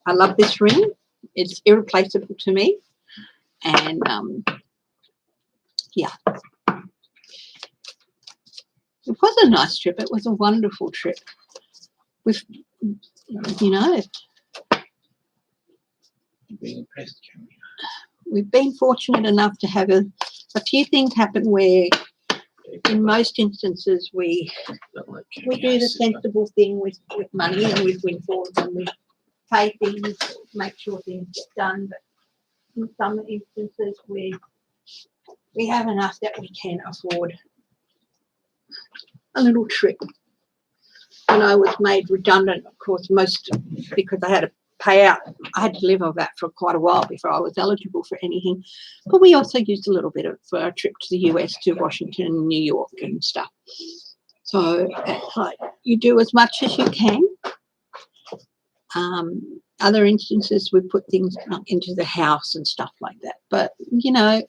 I love this ring. It's irreplaceable to me. And, yeah. It was a nice trip. It was a wonderful trip. With, you know, Being impressed, Cameo. we've been fortunate enough to have a few things happen where, in most instances, we do the sensible thing with money and with windfalls, and we pay things, make sure things get done. But in some instances, we have enough that we can afford a little trip. When I was made redundant, of course, most because I had to pay out. I had to live on that for quite a while before I was eligible for anything. But we also used a little bit of for a trip to the US, to Washington, New York and stuff. So like, you do as much as you can. Other instances, we put things into the house and stuff like that. But, you know,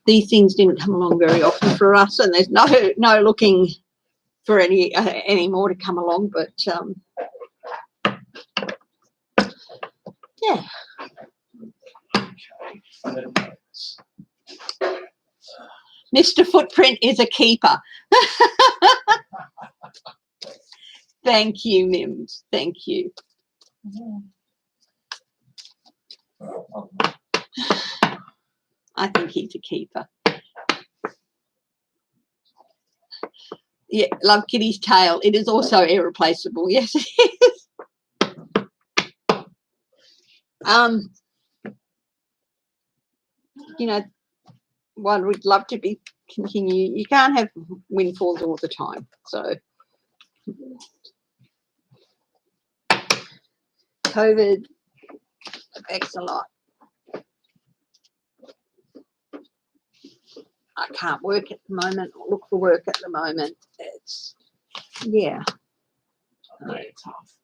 these things didn't come along very often for us, and there's no looking for any more to come along. But, yeah. Mr. Footprint is a keeper. Thank you, Mims. Thank you. I think he's a keeper. Yeah, love Kitty's tail. It is also irreplaceable. Yes, it is. You know, while we'd love to continue, you can't have windfalls all the time. So COVID affects a lot. I can't work at the moment or look for work at the moment. It's, yeah. Very tough.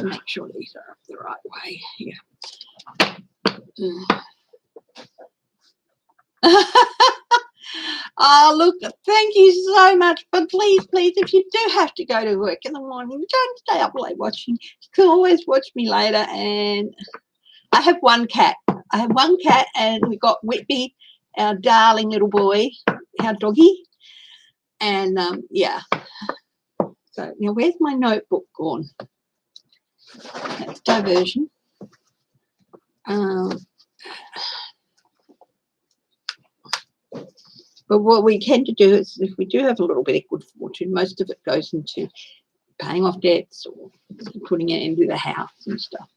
Make sure these are up the right way. Yeah. Oh, look, thank you so much. But please, if you do have to go to work in the morning, don't stay up late watching. You can always watch me later. And I have one cat. And we got Whitby, our darling little boy, our doggy. And, yeah. So now where's my notebook gone? That's diversion. But what we tend to do is, if we do have a little bit of good fortune, most of it goes into paying off debts or putting it into the house and stuff.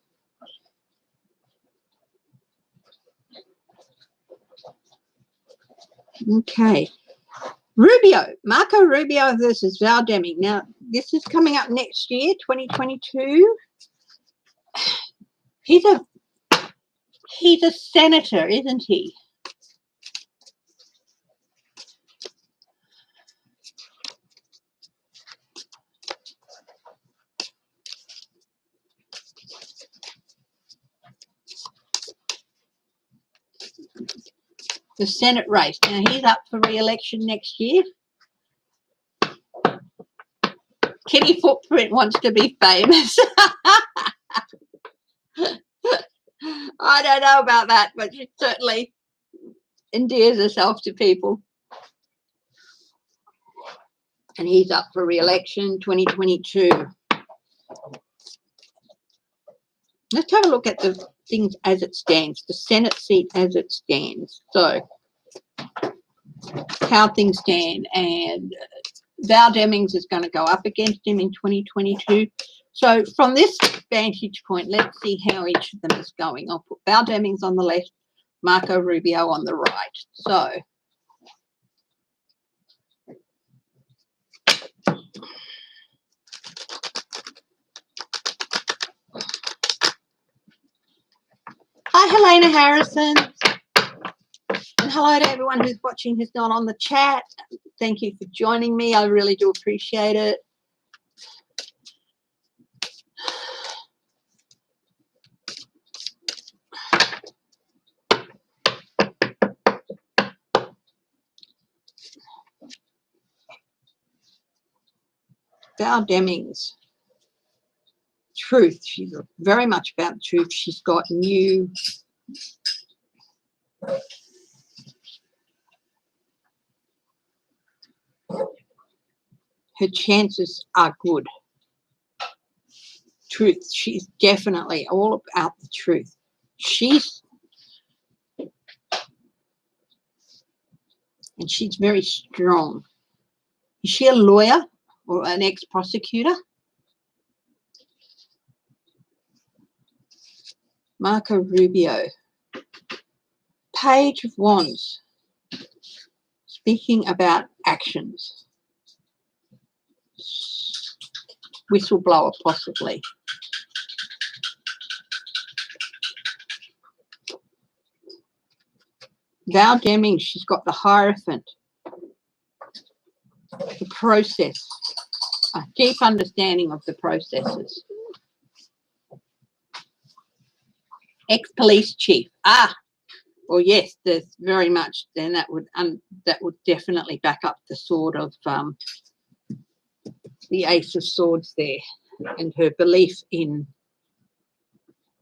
Okay. Marco Rubio versus Val Deming. Now, this is coming up next year, 2022. He's a senator, isn't he? The Senate race. Now, he's up for re-election next year. Kitty Footprint wants to be famous. I don't know about that, but she certainly endears herself to people. And he's up for re-election 2022. Let's have a look at the things as it stands, the Senate seat as it stands. So, how things stand. And Val Demings is going to go up against him in 2022. So, from this vantage point, let's see how each of them is going. I'll put Val Demings on the left, Marco Rubio on the right. So, hi, Helena Harrison. And hello to everyone who's watching who's not on the chat. Thank you for joining me. I really do appreciate it. Val Demings. Truth. She's very much about truth. She's got new her chances are good. Truth. She's definitely all about the truth. She's very strong. Is she a lawyer or an ex-prosecutor? Marco Rubio. Page of Wands. Speaking about actions. Whistleblower, possibly. Val Demings, she's got the Hierophant. The process. A deep understanding of the processes. Ex-police chief. Well, yes, there's very much. Then that would definitely back up the sword of the Ace of Swords there, and her belief in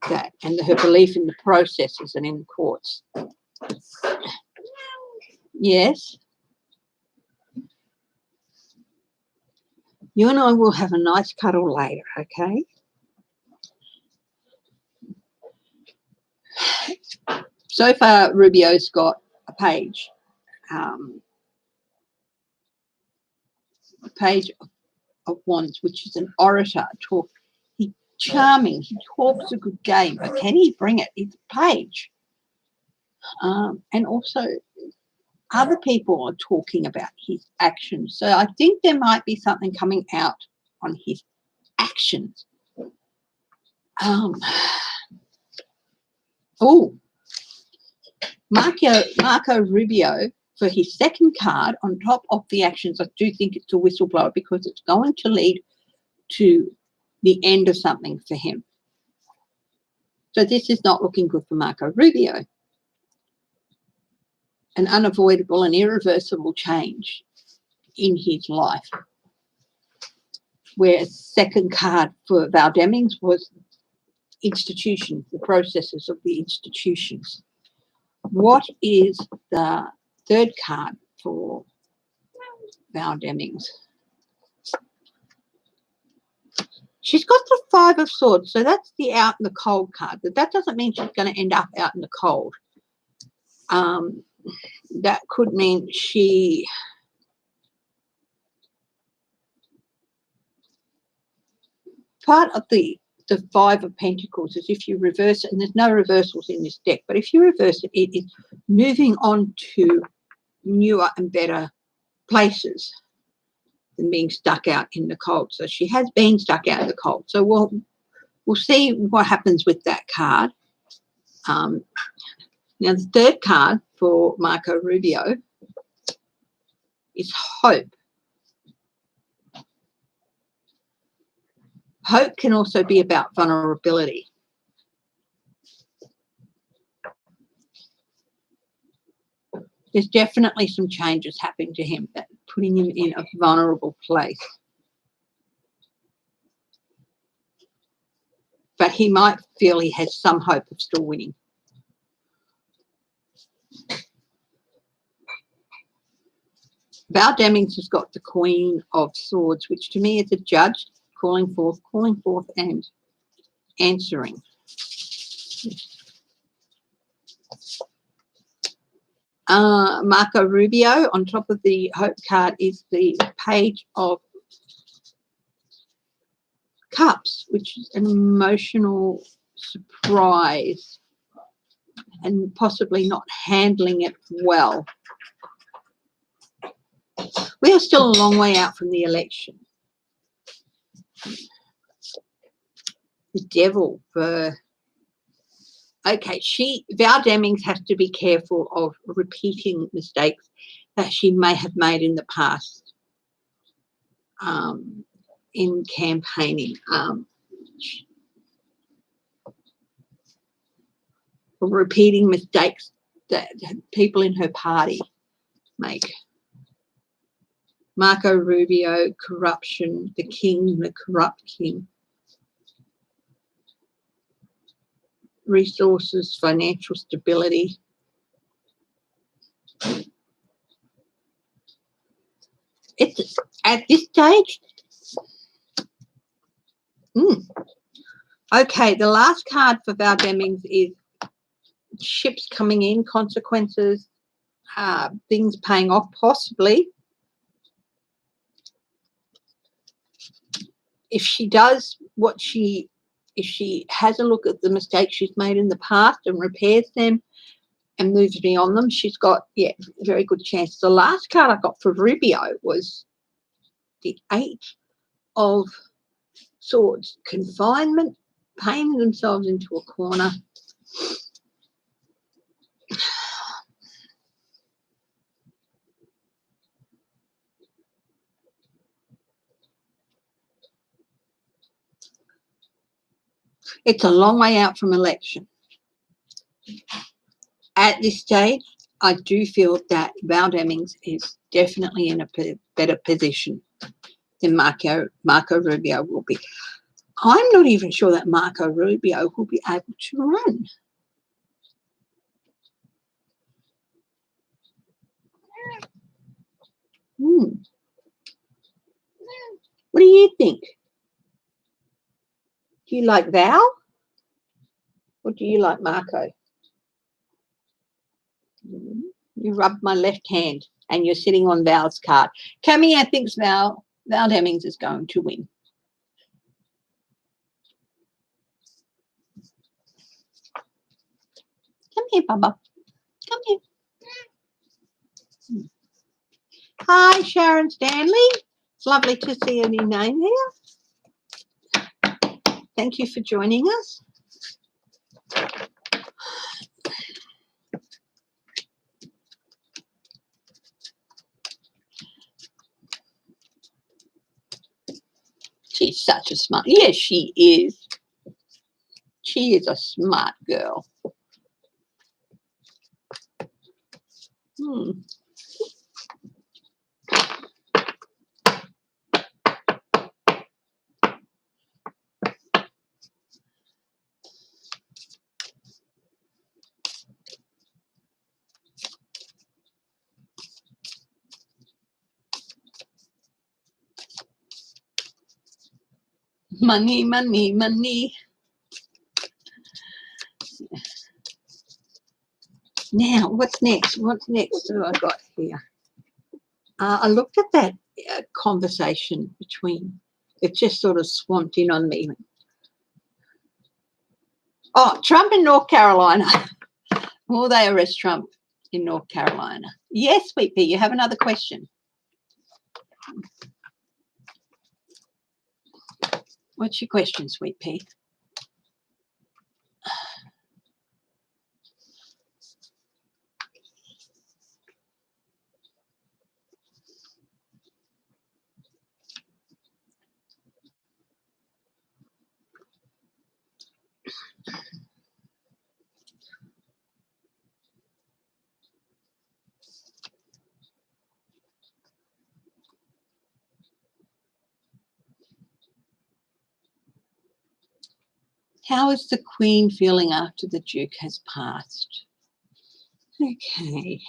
that, and her belief in the processes and in the courts. Yes. You and I will have a nice cuddle later, okay? So far, Rubio's got a page of Wands, which is an orator. He's charming. He talks a good game, but can he bring it? It's a page. And also, other people are talking about his actions. So I think there might be something coming out on his actions. Marco Rubio, for his second card, on top of the actions, I do think it's a whistleblower because it's going to lead to the end of something for him. So this is not looking good for Marco Rubio. An unavoidable and irreversible change in his life. Where second card for Val Demings was institutions, the processes of the institutions. What is the third card for Val Demings? She's got the Five of Swords, so that's the out in the cold card, but that doesn't mean she's going to end up out in the cold. That could mean she part of the Five of Pentacles is if you reverse it, and there's no reversals in this deck, but if you reverse it, it is moving on to newer and better places than being stuck out in the cold. So she has been stuck out in the cold. So we'll see what happens with that card. Now the third card for Marco Rubio is hope. Hope can also be about vulnerability. There's definitely some changes happening to him that putting him in a vulnerable place. But he might feel he has some hope of still winning. Val Demings has got the Queen of Swords, which to me is a judge calling forth and answering. Marco Rubio, on top of the Hope card is the Page of Cups, which is an emotional surprise and possibly not handling it well. We are still a long way out from the election. The Devil for... Okay, Val Demings has to be careful of repeating mistakes that she may have made in the past in campaigning. Repeating mistakes that people in her party make. Marco Rubio, corruption, the king, the corrupt king. Resources, financial stability. It's at this stage. Okay, the last card for Val Demings is ships coming in, consequences, things paying off, possibly. If she does if she has a look at the mistakes she's made in the past and repairs them and moves beyond them, she's got, yeah, very good chance. The last card I got for Rubio was the 8 of Swords. Confinement, painting themselves into a corner. It's a long way out from election. At this stage, I do feel that Val Demings is definitely in a better position than Marco Rubio will be. I'm not even sure that Marco Rubio will be able to run. What do you think? Do you like Val or do you like Marco? You rubbed my left hand and you're sitting on Val's card. Camilla thinks Val Demings is going to win. Come here, Bubba. Come here. Hi, Sharon Stanley. It's lovely to see a new name here. Thank you for joining us. She's such a smart... Yes, she is. She is a smart girl. Money, money, money. Now, what's next? What's next that I got here? I looked at that conversation between... It just sort of swamped in on me. Oh, Trump in North Carolina. Will they arrest Trump in North Carolina? Yes, Sweet Pea, you have another question. What's your question, Sweet Pea? How is the Queen feeling after the Duke has passed? Okay.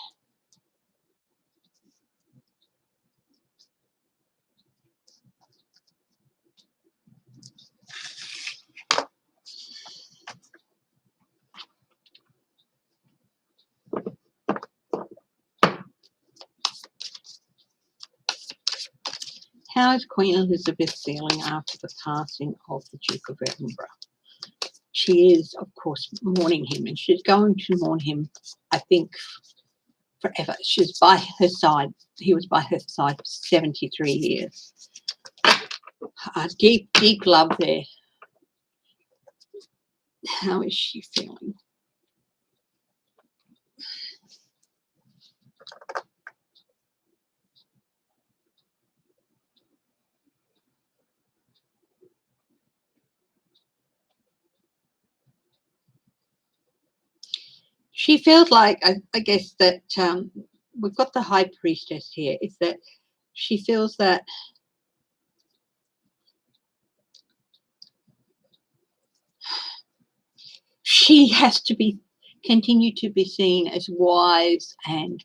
How is Queen Elizabeth feeling after the passing of the Duke of Edinburgh? She is, of course, mourning him, and she's going to mourn him, I think, forever. She's by her side. He was by her side for 73 years. Deep, deep love there. How is she feeling? She feels like, I guess, that we've got the High Priestess here, is that she feels that she has to continue to be seen as wise and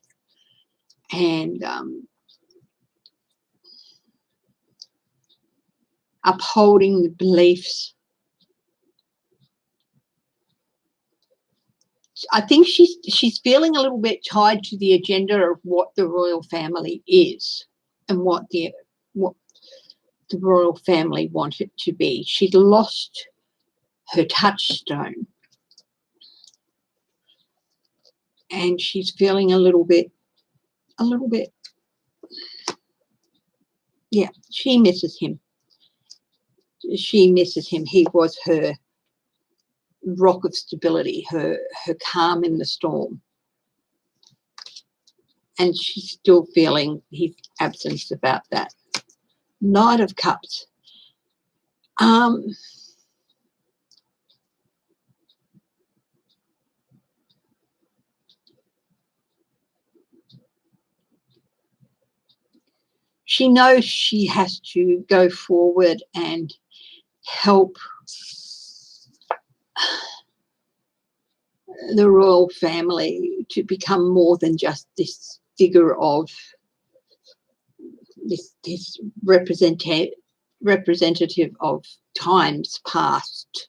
upholding the beliefs. I think she's feeling a little bit tied to the agenda of what the royal family is and what the royal family want it to be. She's lost her touchstone, and she's feeling a little bit. Yeah, she misses him. She misses him. He was her rock of stability, her calm in the storm. And she's still feeling his absence about that. Knight of Cups. She knows she has to go forward and help the royal family to become more than just this figure of this representative of times past.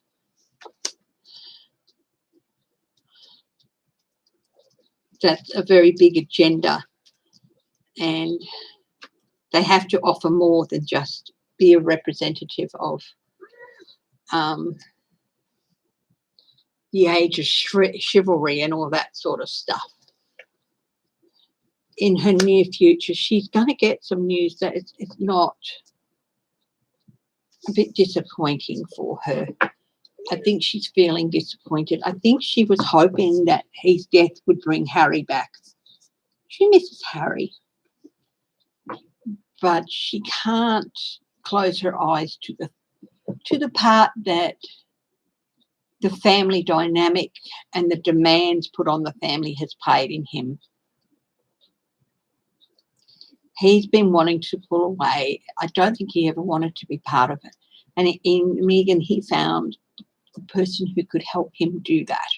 That's a very big agenda, and they have to offer more than just be a representative of the age of chivalry and all that sort of stuff. In her near future, she's going to get some news that it's not a bit disappointing for her. I think she's feeling disappointed. I think she was hoping that his death would bring Harry back. She misses Harry, but she can't close her eyes to the part that the family dynamic and the demands put on the family has played in him. He's been wanting to pull away. I don't think he ever wanted to be part of it. And in Meghan, he found the person who could help him do that.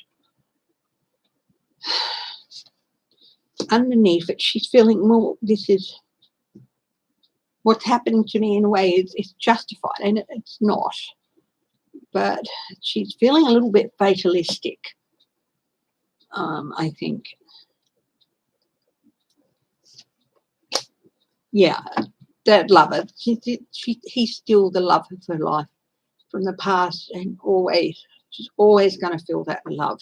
Underneath it, she's feeling, well, this is what's happening to me in a way is justified, and it's not. But she's feeling a little bit fatalistic, I think. Yeah, that lover. He's still the love of her life from the past, and she's always going to feel that love.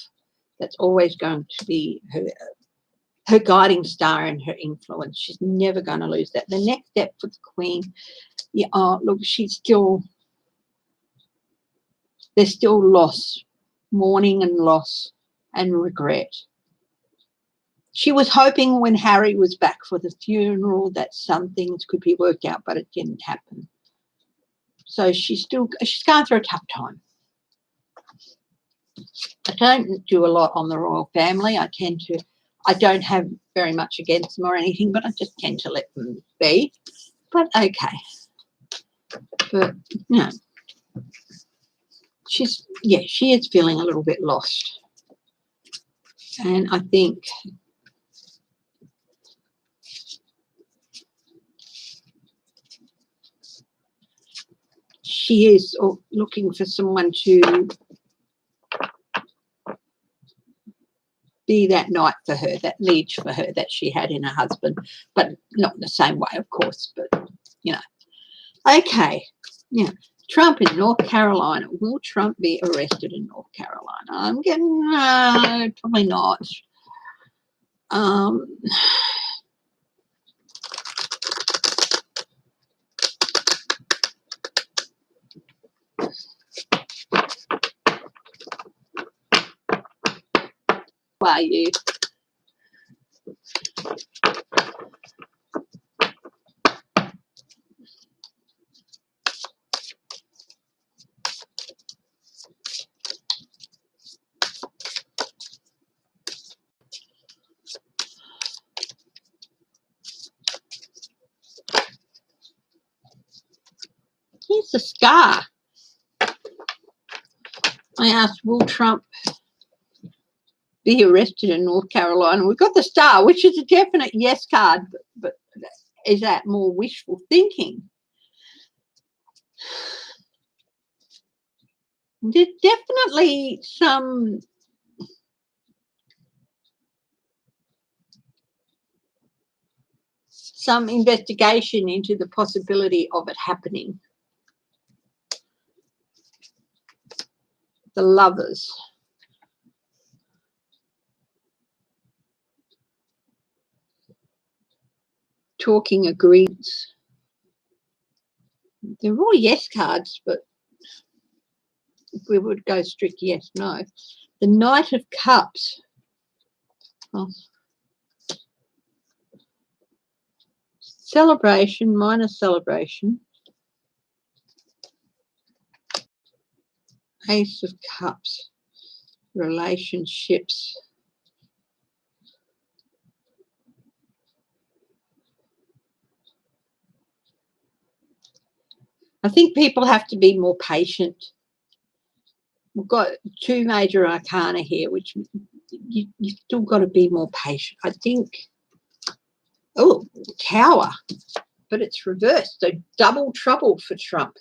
That's always going to be her guiding star and her influence. She's never going to lose that. The next step for the Queen, look, there's still loss, mourning and loss and regret. She was hoping when Harry was back for the funeral that some things could be worked out, but it didn't happen. So she's going through a tough time. I don't do a lot on the royal family. I don't have very much against them or anything, but I just tend to let them be. But okay. But no. She is feeling a little bit lost. And I think she is looking for someone to be that knight for her, that liege for her that she had in her husband, but not in the same way, of course, but, Okay. Now, Trump in North Carolina. Will Trump be arrested in North Carolina? I'm getting probably not. Why you? Here's the scar. I asked, will Trump be arrested in North Carolina? We've got the star, which is a definite yes card, but is that more wishful thinking? There's definitely some investigation into the possibility of it happening. The lovers. Talking agreements. They're all yes cards, but if we would go strict yes, no. The Knight of Cups. Oh. Celebration, minor celebration. Ace of Cups. Relationships. I think people have to be more patient. We've got two major arcana here, which you've still got to be more patient. I think, oh, Tower, but it's reversed. So double trouble for Trump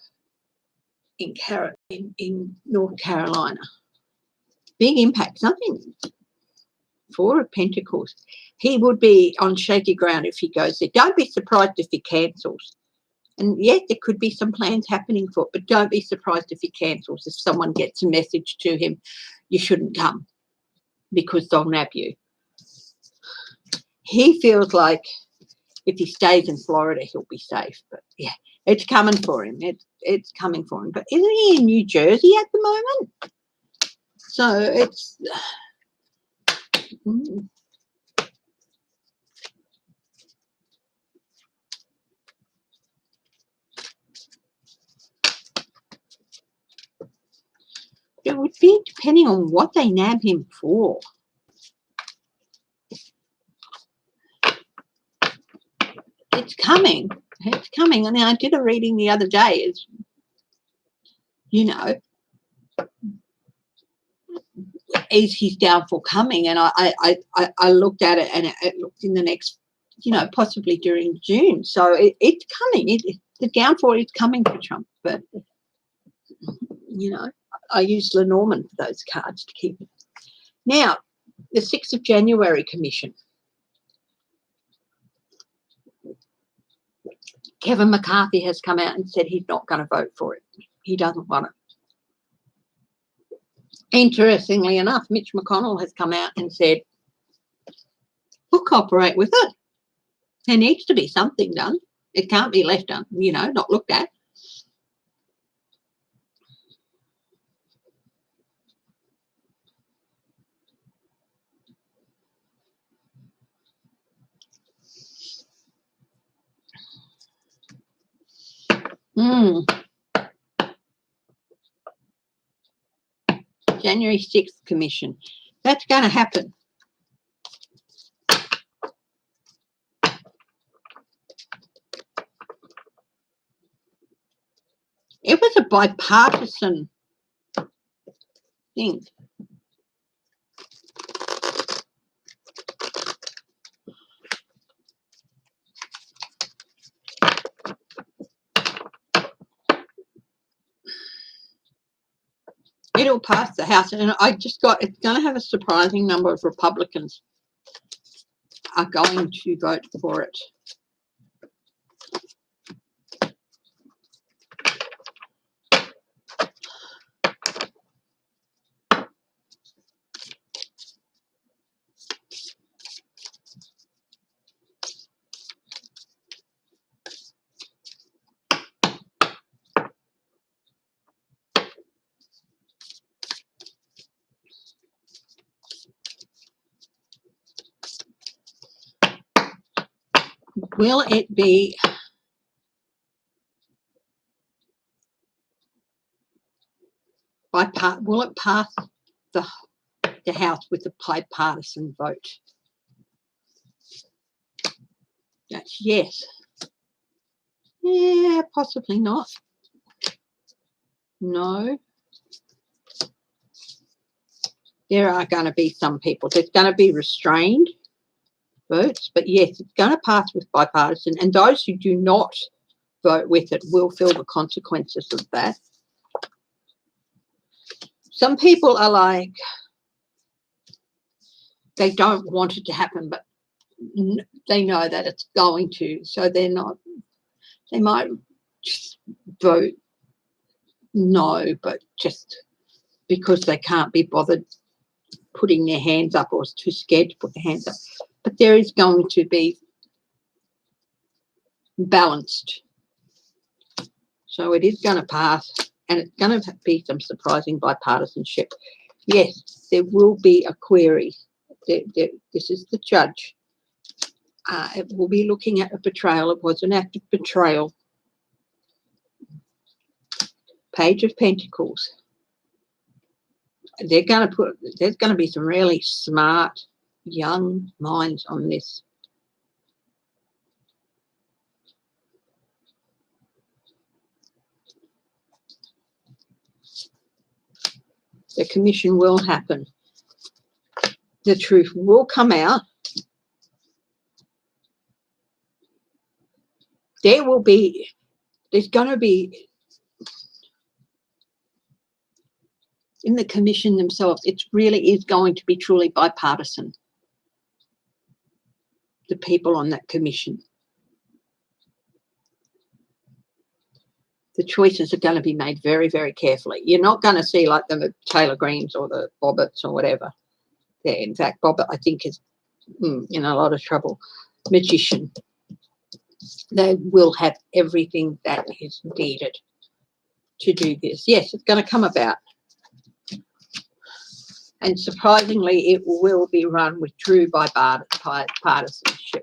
in North Carolina. Big impact, something. Four of Pentacles. He would be on shaky ground if he goes there. Don't be surprised if he cancels. And yes, there could be some plans happening for it, but don't be surprised if he cancels. If someone gets a message to him, you shouldn't come because they'll nab you. He feels like if he stays in Florida, he'll be safe. But yeah, it's coming for him. It's coming for him. But isn't he in New Jersey at the moment? So it's... It would be depending on what they nab him for. It's coming. It's coming. And I did a reading the other day. Is, you know, is his downfall coming? And I looked at it, and it looked in the next, you know, possibly during June. So it's coming. The downfall is coming for Trump. But, you know, I used Lenormand for those cards to keep it. Now, the 6th of January Commission. Kevin McCarthy has come out and said he's not going to vote for it. He doesn't want it. Interestingly enough, Mitch McConnell has come out and said, we'll cooperate with it. There needs to be something done. It can't be left done, you know, not looked at. January 6th Commission. That's going to happen. It was a bipartisan thing. It'll pass the House, and I just got, it's going to have a surprising number of Republicans are going to vote for it. Will it be will it pass the House with a bipartisan vote? That's yes. Yeah, possibly not. No. There are going to be some people. There's going to be restrained votes, but yes, it's going to pass with bipartisan, and those who do not vote with it will feel the consequences of that. Some people are like, they don't want it to happen, but they know that it's going to, so they're not, they might just vote no, but just because they can't be bothered putting their hands up or too scared to put their hands up. But there is going to be balanced. So it is going to pass, and it's going to be some surprising bipartisanship. Yes, there will be a query. This is the judge. It will be looking at a betrayal. It was an act of betrayal. Page of Pentacles. There's going to be some really smart young minds on this. The commission will happen. The truth will come out. There's going to be, in the commission themselves, it really is going to be truly bipartisan. The people on that commission. The choices are going to be made very, very carefully. You're not going to see like the Taylor Greens or the Bobbitts or whatever. In fact, Bobbitt, I think, is in a lot of trouble. Magician. They will have everything that is needed to do this. Yes, it's going to come about. And surprisingly, it will be run with true bipartisanship.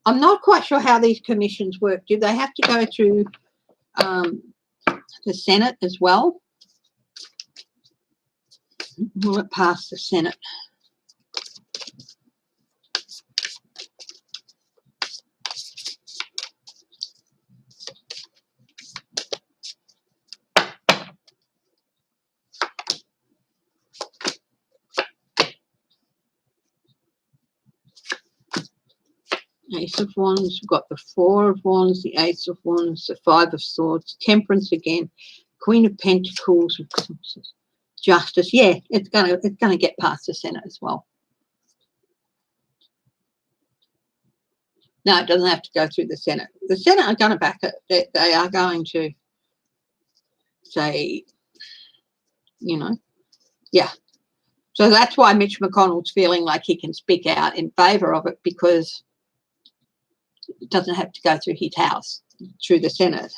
I'm not quite sure how these commissions work. Do they have to go through the Senate as well? Will it pass the Senate? Ace of Wands, we've got the Four of Wands, the Ace of Wands, the Five of Swords, Temperance again, Queen of Pentacles, Justice. Yeah, it's gonna get past the Senate as well. No, it doesn't have to go through the Senate. The Senate are going to back it. They are going to say, yeah. So that's why Mitch McConnell's feeling like he can speak out in favour of it, because it doesn't have to go through his house, through the Senate.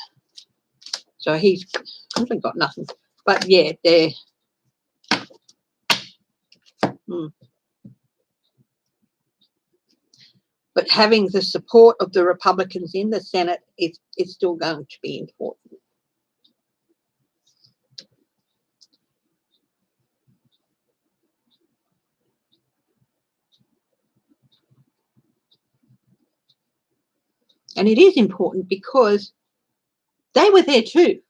So he's really got nothing. But yeah, they're but having the support of the Republicans in the Senate is still going to be important. And it is important because they were there too.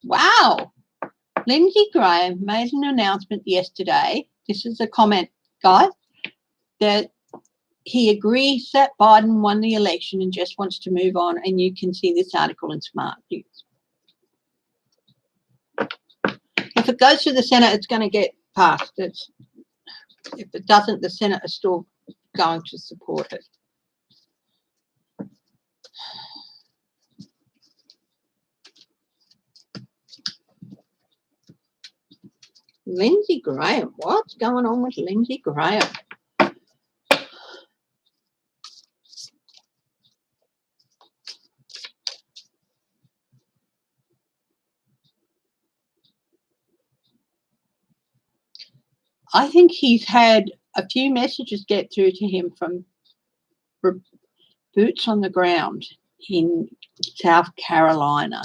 Wow. Lindsey Graham made an announcement yesterday. This is a comment, guys, that he agrees that Biden won the election and just wants to move on. And you can see this article in Smart News. If it goes to the Senate, it's going to get passed. If it doesn't, the Senate is still going to support it. Lindsey Graham. What's going on with Lindsey Graham? I think he's had a few messages get through to him from boots on the ground in South Carolina.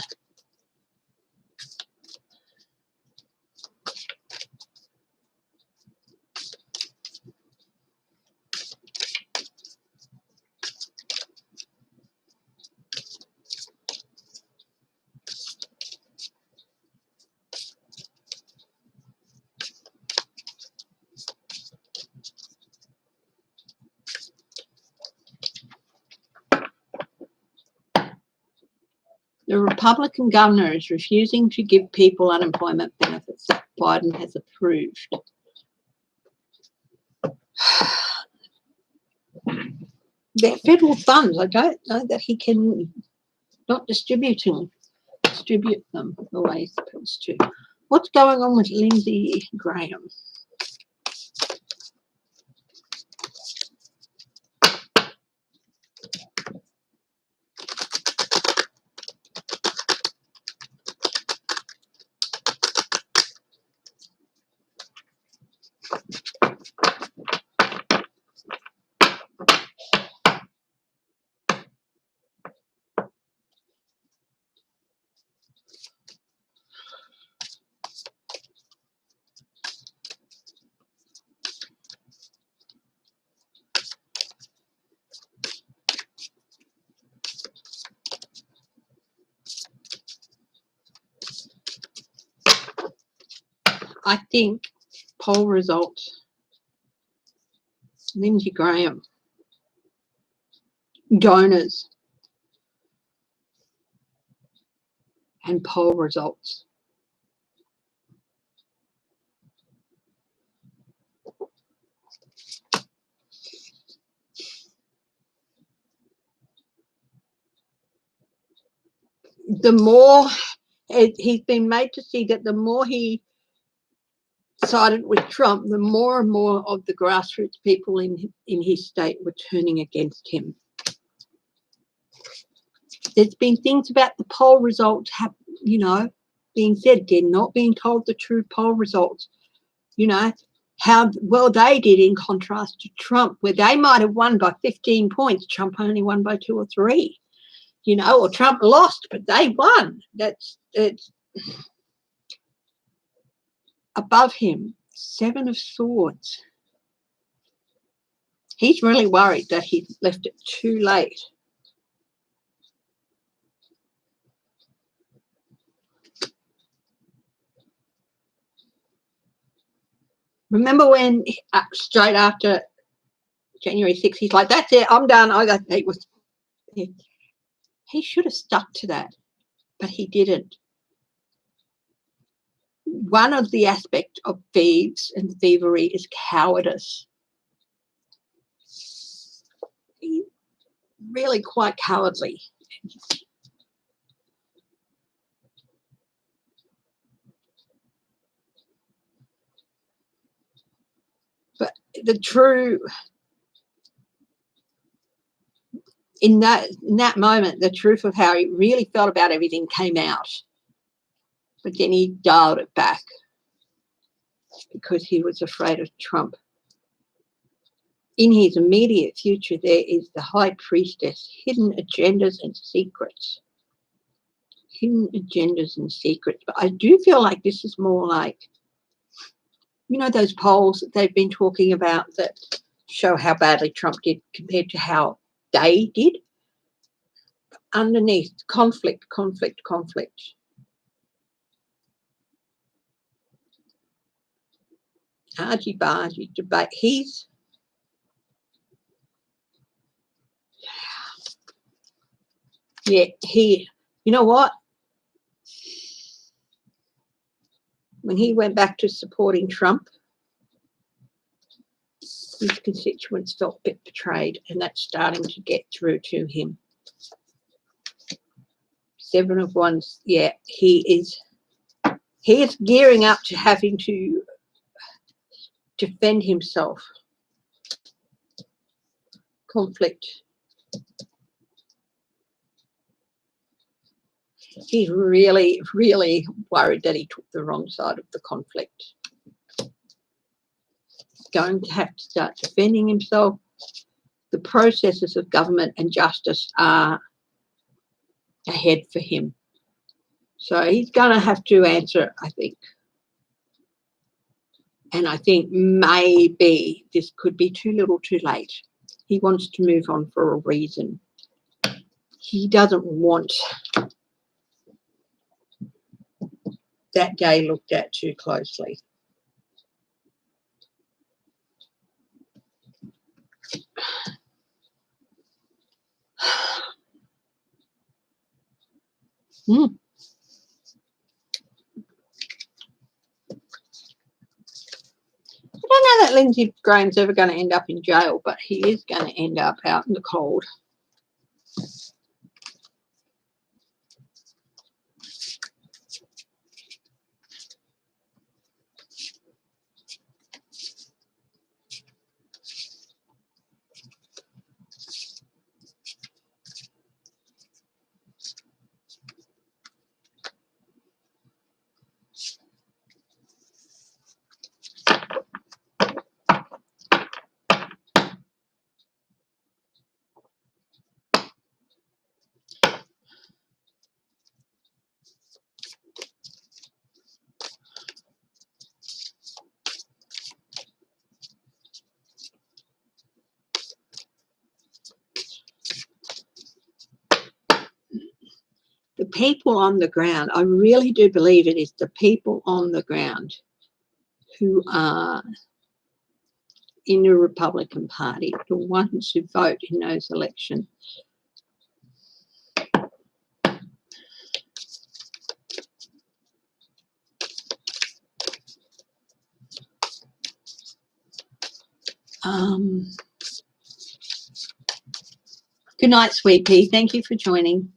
The Republican governor is refusing to give people unemployment benefits that Biden has approved. They're federal funds. I don't know that he can not distribute them the way he's supposed to. What's going on with Lindsey Graham? I think poll results, Lindsey Graham, donors, and poll results. The more he's been made to see that the more he sided with Trump, the more and more of the grassroots people in his state were turning against him. There's been things about the poll results, being said. They're not being told the true poll results. How well they did in contrast to Trump, where they might have won by 15 points. Trump only won by 2 or 3. Or Trump lost, but they won. It's above him. 7 of Swords. He's really worried that he left it too late. Remember when straight after January 6th, he's like, that's it, I'm done. He should have stuck to that, but he didn't. One of the aspects of thieves and thievery is cowardice. He's really quite cowardly. But the true, in that moment, the truth of how he really felt about everything came out. But then he dialed it back because he was afraid of Trump. In his immediate future, there is the high priestess, hidden agendas and secrets. Hidden agendas and secrets. But I do feel like this is more like, those polls that they've been talking about that show how badly Trump did compared to how they did. Underneath, conflict. argy-bargy debate. You know what? When he went back to supporting Trump, his constituents felt a bit betrayed, and that's starting to get through to him. 7 of Wands, yeah, he is gearing up to having to defend himself. Conflict. He's really, really worried that he took the wrong side of the conflict. He's going to have to start defending himself. The processes of government and justice are ahead for him. So he's going to have to answer, I think. And I think maybe this could be too little too late. He wants to move on for a reason. He doesn't want that day looked at too closely. I don't know that Lindsey Graham's ever going to end up in jail, but he is going to end up out in the cold. The people on the ground, I really do believe it is the people on the ground who are in the Republican Party, the ones who vote in those elections. Good night, Sweet Pea. Thank you for joining.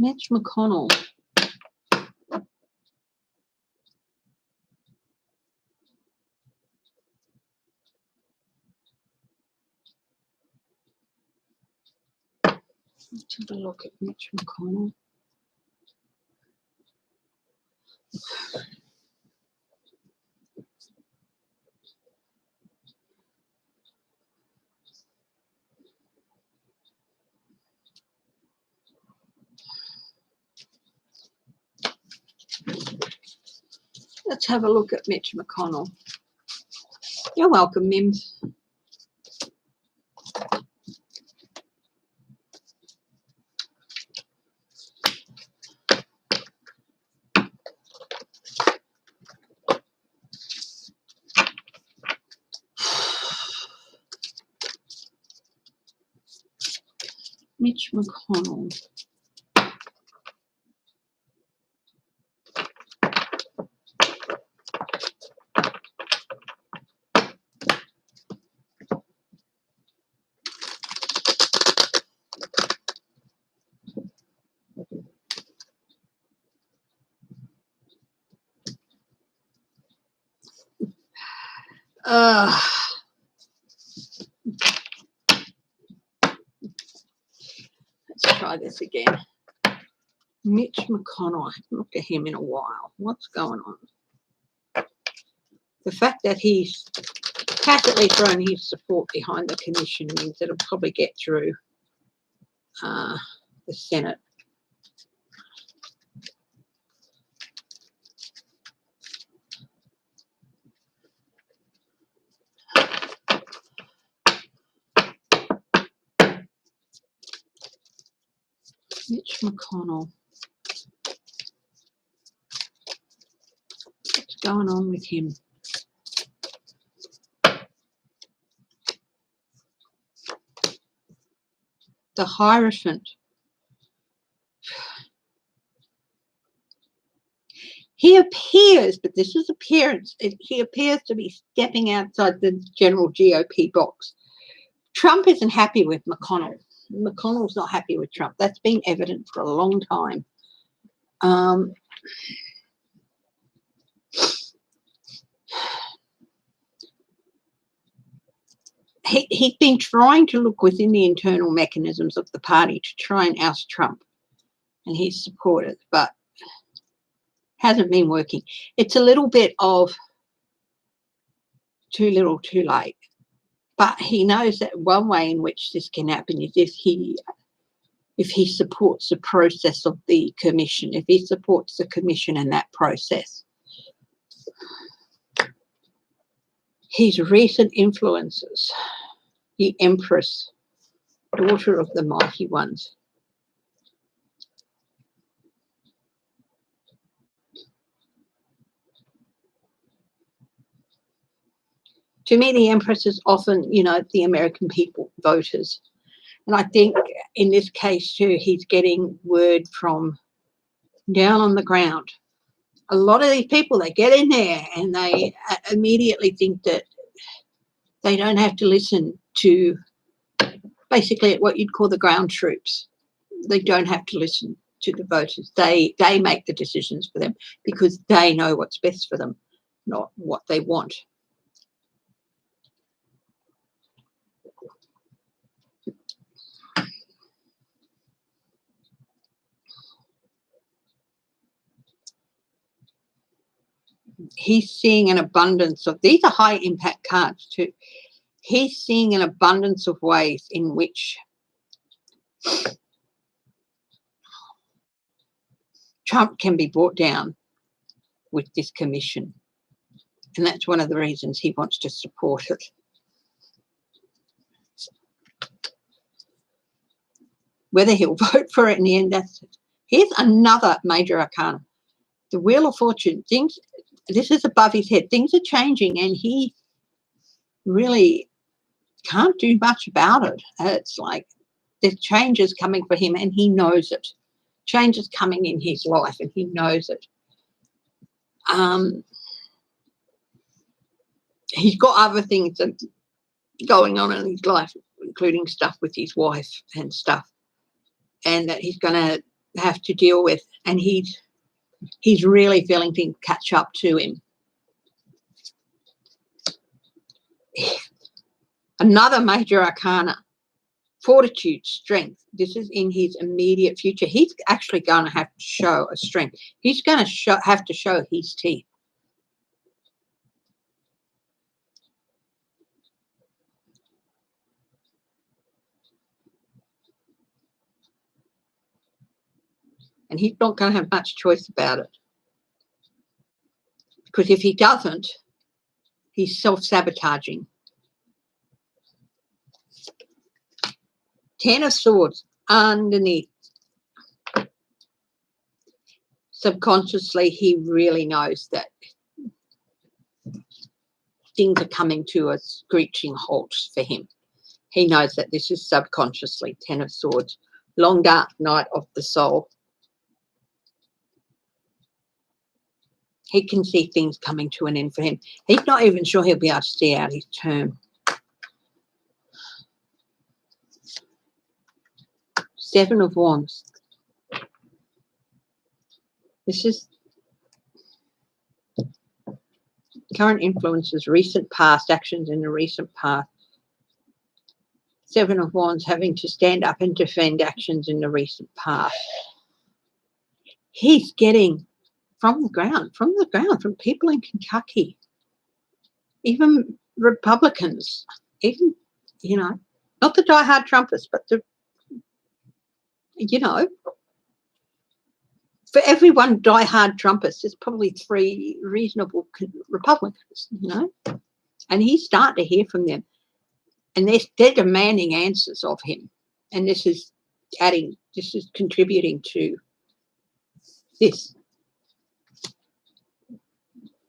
Mitch McConnell. Let's have a look at Mitch McConnell. Let's have a look at Mitch McConnell. You're welcome, Mims. Mitch McConnell. Let's try this again. Mitch McConnell. I haven't looked at him in a while. What's going on? The fact that he's tacitly thrown his support behind the commission means that it'll probably get through the Senate. McConnell. What's going on with him? The Hierophant. He appears, but this is appearance, he appears to be stepping outside the general GOP box. Trump isn't happy with McConnell. McConnell's not happy with Trump. That's been evident for a long time. He's been trying to look within the internal mechanisms of the party to try and oust Trump and his supporters, but hasn't been working. It's a little bit of too little, too late. But he knows that one way in which this can happen is if he supports the process of the commission, if he supports the commission and that process. His recent influences, the Empress, daughter of the mighty ones. To me, the Empress is often, the American people, voters. And I think in this case too, he's getting word from down on the ground. A lot of these people, they get in there and they immediately think that they don't have to listen to basically what you'd call the ground troops. They don't have to listen to the voters. They make the decisions for them because they know what's best for them, not what they want. He's seeing an abundance of, these are high impact cards too. He's seeing an abundance of ways in which Trump can be brought down with this commission. And that's one of the reasons he wants to support it. Whether he'll vote for it in the end, that's it. Here's another major arcana. The Wheel of Fortune. This is above his head. Things are changing and he really can't do much about it. It's like there's changes coming for him and he knows it. Change is coming in his life and he knows it. He's got other things that going on in his life, including stuff with his wife and stuff, and that he's going to have to deal with. And he's really feeling things catch up to him. Another major arcana, fortitude, strength. This is in his immediate future. He's actually going to have to show a strength. He's going to have to show his teeth. And he's not going to have much choice about it. Because if he doesn't, he's self-sabotaging. 10 of Swords underneath. Subconsciously, he really knows that things are coming to a screeching halt for him. He knows that this is subconsciously 10 of Swords. Long dark night of the soul. He can see things coming to an end for him. He's not even sure he'll be able to see out his term. 7 of Wands. This is current influences, recent past, actions in the recent past. 7 of Wands, having to stand up and defend actions in the recent past. He's getting from the ground, from people in Kentucky, even Republicans, even, not the diehard Trumpists, but the, for everyone diehard Trumpist, there's probably 3 reasonable Republicans, and he's starting to hear from them, and they're demanding answers of him. And this is adding, this is contributing to this,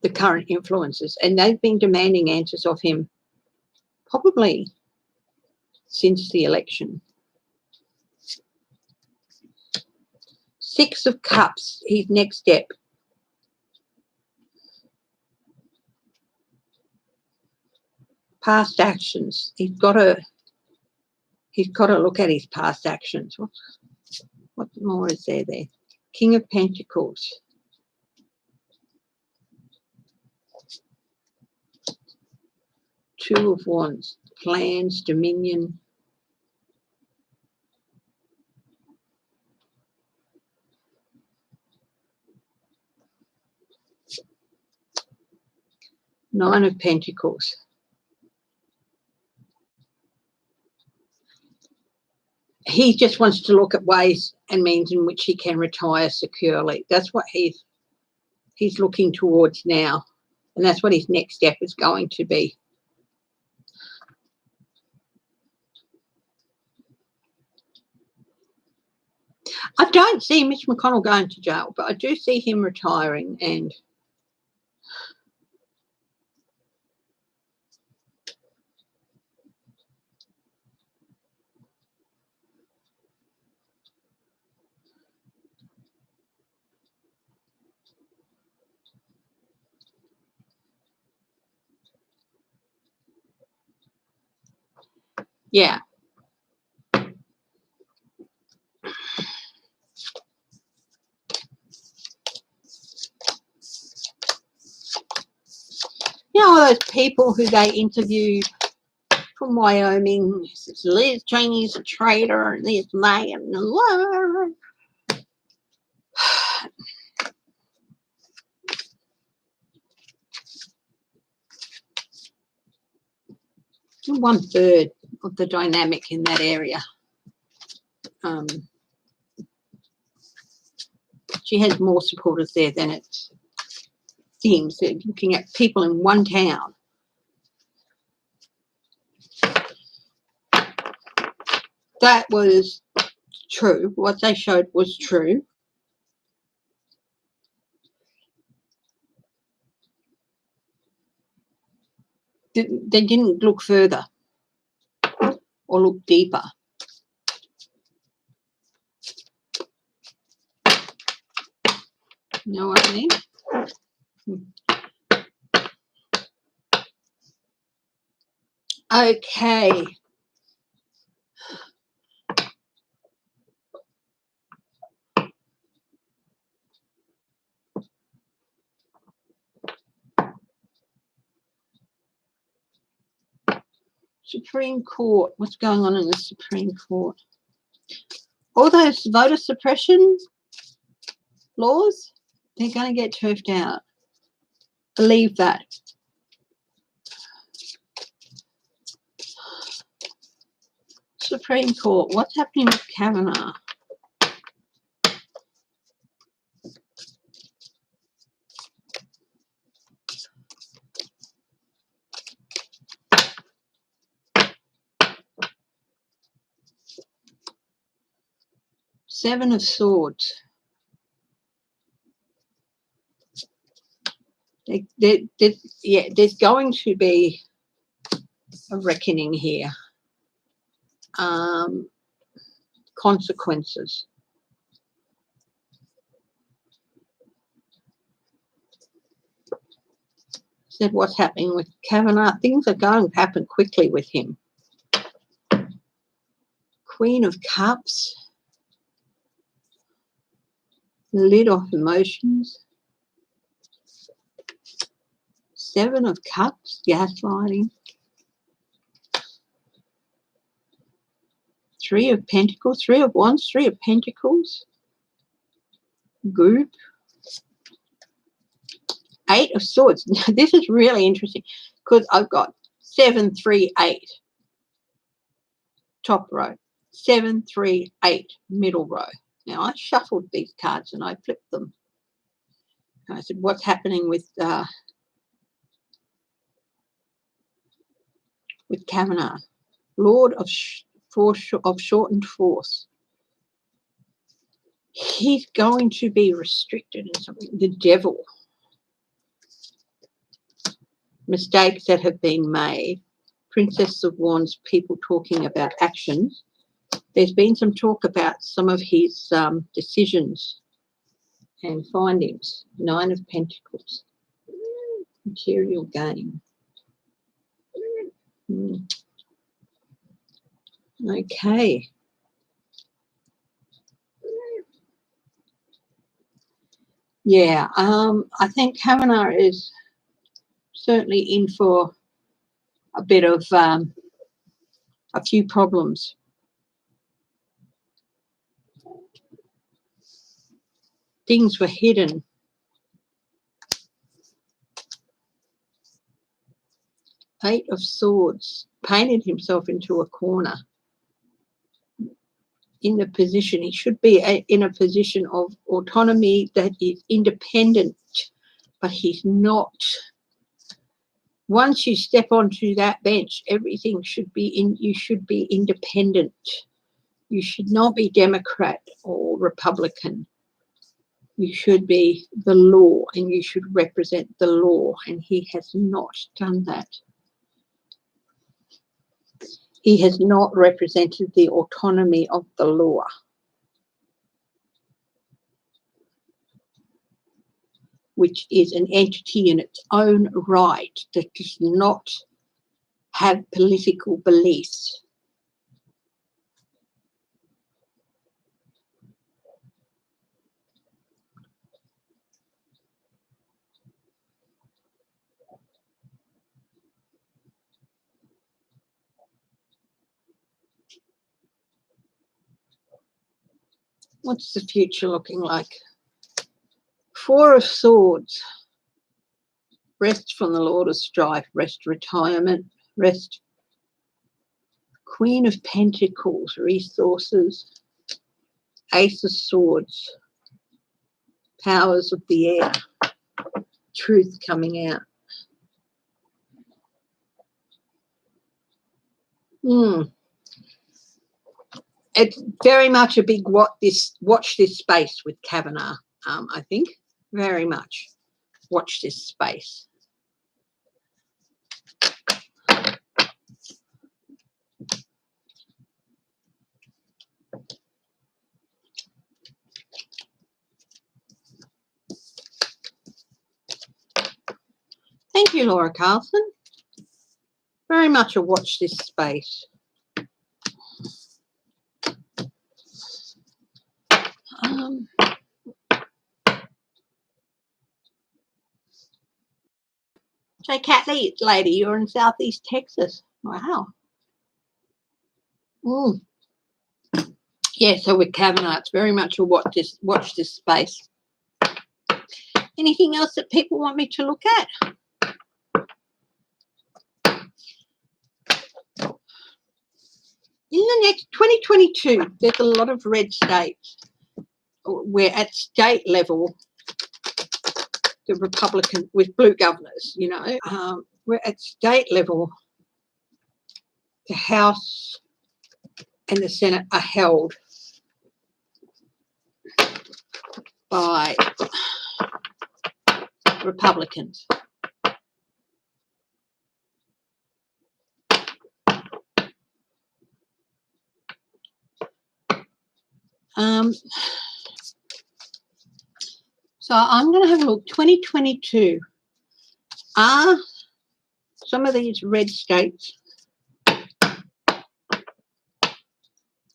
the current influences. And they've been demanding answers of him probably since the election. 6 of Cups, his next step. Past actions. He's got to look at his past actions. What more is there? King of Pentacles. Two of Wands. Plans, dominion. Nine of Pentacles. He just wants to look at ways and means in which he can retire securely. That's what he's looking towards now. And that's what his next step is going to be. I don't see Mitch McConnell going to jail, but I do see him retiring and yeah. You know, all those people who they interview from Wyoming, Liz Cheney's a traitor and this and that and blah. 1/3 of the dynamic in that area. She has more supporters there than it seems. They're looking at people in one town. That was true. What they showed was true. They didn't look further or look deeper. You know what I mean? Okay. Supreme Court. What's going on in the Supreme Court? All those voter suppression laws, they're going to get turfed out. Believe that. Supreme Court. What's happening with Kavanaugh? Seven of Swords. Yeah, there's going to be a reckoning here. Consequences. Said what's happening with Kavanaugh. Things are going to happen quickly with him. Queen of Cups. Lid off emotions. Seven of Cups, gaslighting. Three of Pentacles, Three of Wands, Three of Pentacles. Group. Eight of Swords. This is really interesting because I've got 7, 3, 8. Top row. 7, 3, 8. Middle row. Now I shuffled these cards and I flipped them. And I said, what's happening with Kavanaugh? Lord of shortened force. he's going to be restricted in something. The devil. Mistakes that have been made. Princess of Wands, people talking about actions. There's been some talk about some of his decisions and findings. 9 of Pentacles. Material gain. Okay. Yeah, I think Kavanaugh is certainly in for a bit of a few problems. Things were hidden. Eight of Swords, painted himself into a corner. In the position, he should be in a position of autonomy, that is independent, but he's not. Once you step onto that bench, everything should be you should be independent. You should not be Democrat or Republican. You should be the law, and you should represent the law, and he has not done that. He has not represented the autonomy of the law. Which is an entity in its own right that does not have political beliefs. What's the future looking like? 4 of Swords. Rest from the Lord of Strife. Rest, retirement. Rest. Queen of Pentacles. Resources. Ace of Swords. Powers of the air. Truth coming out. It's very much a big watch this space with Kavanaugh, I think. Very much. Watch this space. Thank you, Laura Carlson. Very much a watch this space. So, Cat Lady, you're in Southeast Texas. Wow. Yeah, so with Kavanaugh, it's very much a watch this space. Anything else that people want me to look at? In the next 2022, there's a lot of red states where at state level, the Republican, with blue governors, where at state level, the House and the Senate are held by Republicans. So I'm going to have a look. 2022. Are some of these red states,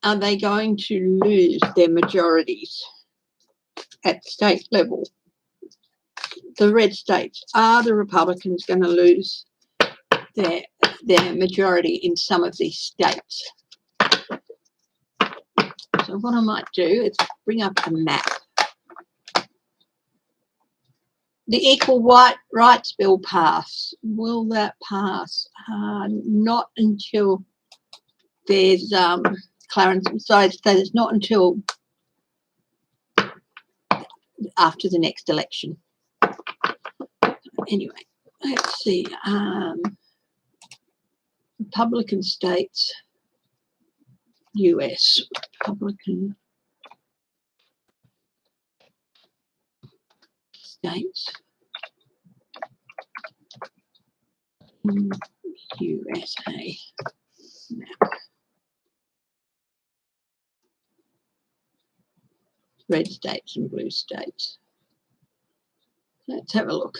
are they going to lose their majorities at state level? The red states, are the Republicans going to lose their majority in some of these states? So what I might do is bring up a map. The Equal Rights Bill pass. Will that pass? Not until there's Clarence. So it's not until after the next election. Anyway, let's see. Republican states, US. Republican. states in USA map. Red states and blue states. Let's have a look.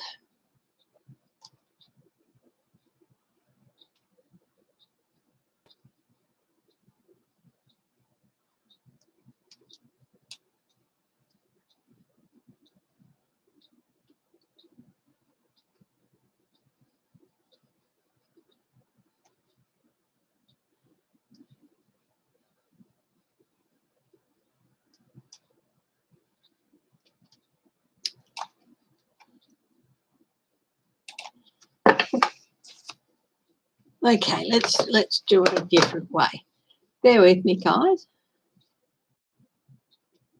Okay, let's do it a different way. Bear with me, guys.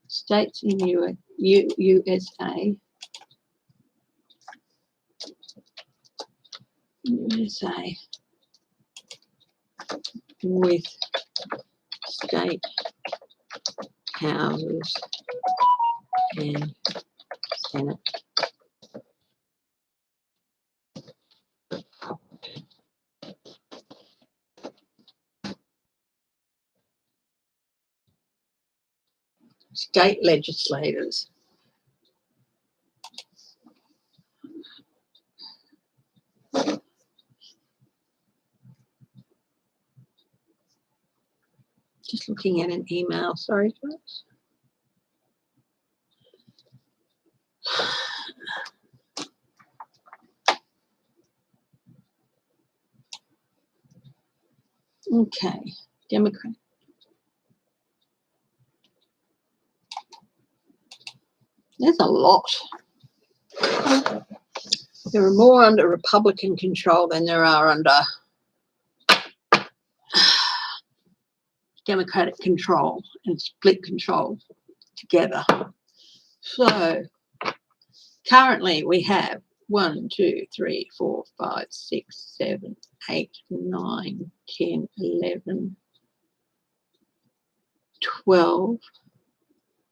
States in USA. USA with state houses and Senate. State legislators. Just looking at an email, sorry folks. Okay, Democrat. There's a lot. There are more under Republican control than there are under Democratic control and split control together. So currently we have 1, 2, 3, 4, 5, 6, 7, 8, 9, 10, 11, 12,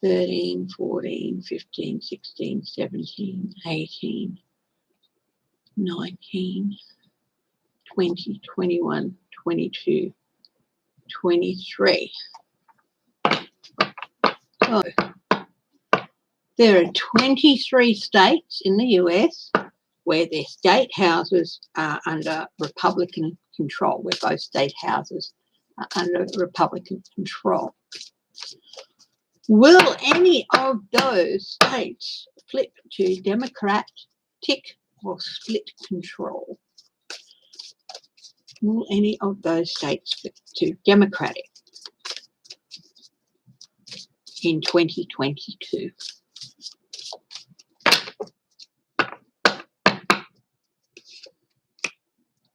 13, 14, 15, 16, 17, 18, 19, 20, 21, 22, 23. So there are 23 states in the US where their state houses are under Republican control, where both state houses are under Republican control. Will any of those states flip to Democratic or split control? Will any of those states flip to Democratic in 2022?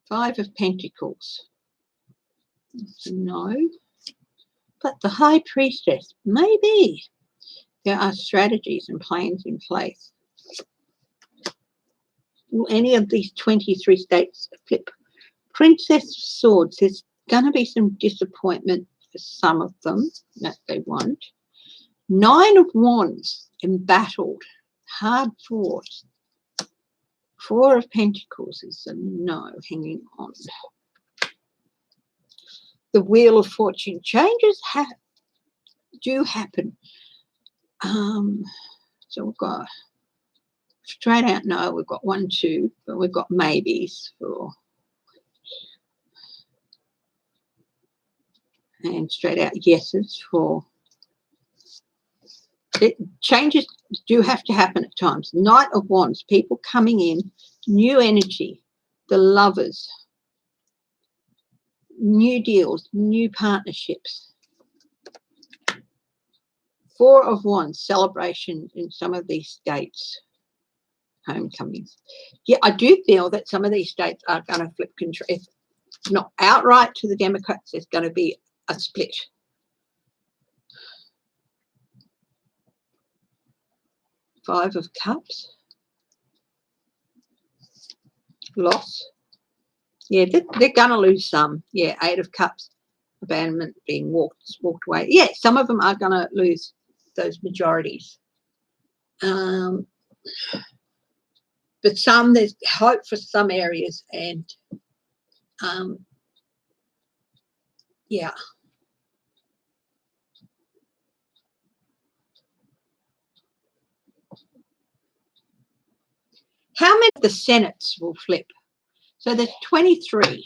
Five of Pentacles. No. But the High Priestess, maybe. There are strategies and plans in place. Will any of these 23 states flip? Princess of Swords, there's going to be some disappointment for some of them that they want. 9 of Wands, embattled, hard fought. 4 of Pentacles is a no, hanging on. The Wheel of Fortune, changes do happen. So we've got straight out no, we've got 1, 2, but we've got maybes for, and straight out yeses for. Changes do have to happen at times. Knight of Wands, people coming in, new energy, the Lovers, new deals, new partnerships. 4 of Wands, celebration in some of these states, homecomings. Yeah, I do feel that some of these states are going to flip control. If not outright to the Democrats, there's going to be a split. Five of Cups. Loss. Yeah, they're going to lose some. Yeah, 8 of Cups. Abandonment, being walked away. Yeah, some of them are going to lose those majorities. but some, there's hope for some areas, and yeah. How many of the Senates will flip? So there's 23.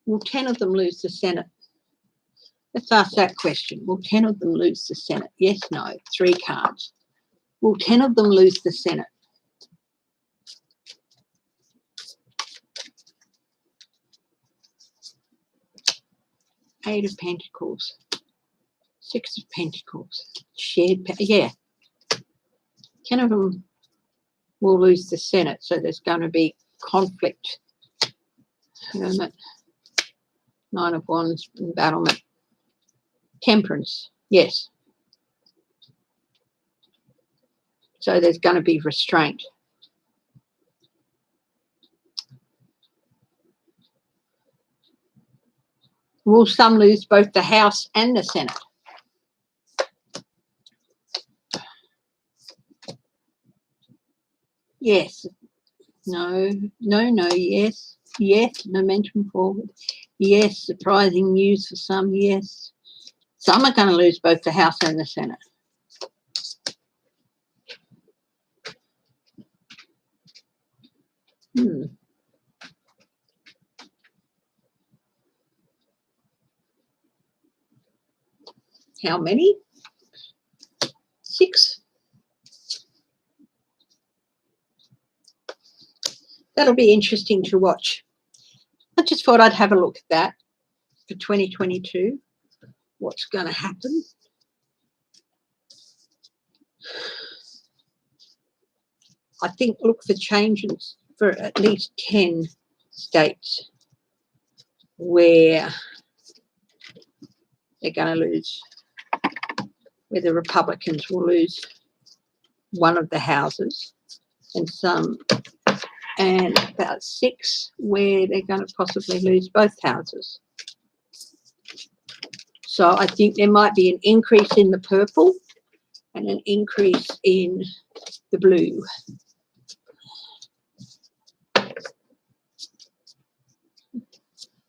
Will 10 of them lose the Senate? Let's ask that question. Will 10 of them lose the Senate? Yes, no, 3 cards. Will 10 of them lose the Senate? Eight of Pentacles. 6 of Pentacles. Shared, yeah. 10 of them will lose the Senate, so there's going to be conflict. Hermit. 9 of Wands, embattlement. Temperance, yes. So there's going to be restraint. Will some lose both the House and the Senate? Yes. No, no, no, yes. Yes, momentum forward. Yes, surprising news for some, yes. Some are going to lose both the House and the Senate. How many? 6. That'll be interesting to watch. I just thought I'd have a look at that for 2022. What's going to happen? I think look for changes for at least 10 states where they're going to lose, where the Republicans will lose one of the houses, and about 6 where they're going to possibly lose both houses. So I think there might be an increase in the purple and an increase in the blue.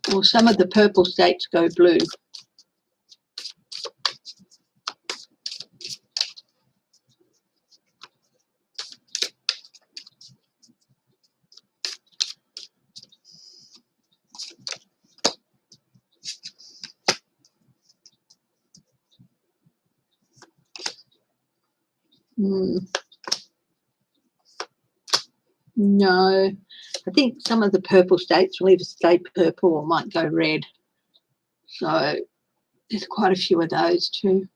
Well, some of the purple states go blue. No, I think some of the purple states will either stay purple or might go red. So there's quite a few of those too.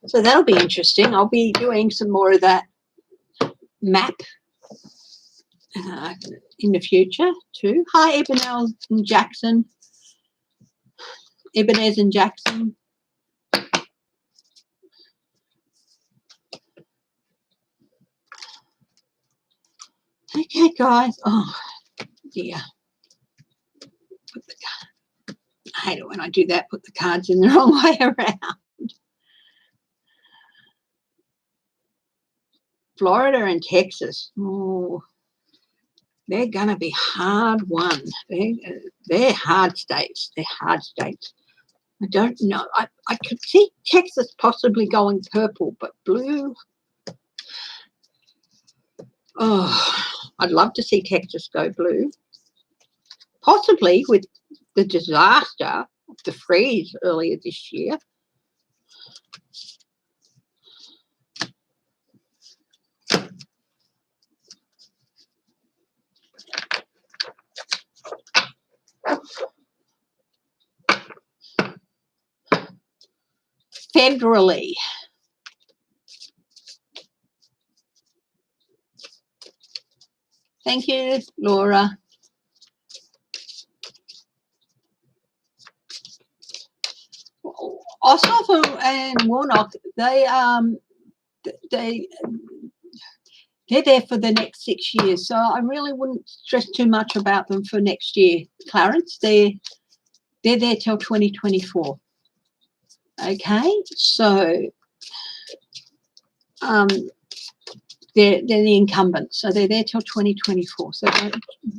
So that'll be interesting. I'll be doing some more of that map in the future too. Hi, Ebenezer and Jackson. Ebenezer and Jackson. Okay, guys. Oh, dear. Put the card. I hate it when I do that, put the cards in the wrong way around. Florida and Texas. Oh, they're going to be hard won. They're hard states. They're hard states. I don't know. I could see Texas possibly going purple, but blue. Oh, I'd love to see Texas go blue. Possibly with the disaster of the freeze earlier this year. Federally. Thank you, Laura. Ossoff and Warnock, they're there for the next 6 years, so I really wouldn't stress too much about them for next year. Clarence, they're there till 2024. Okay, so they're the incumbents, so they're there till 2024. So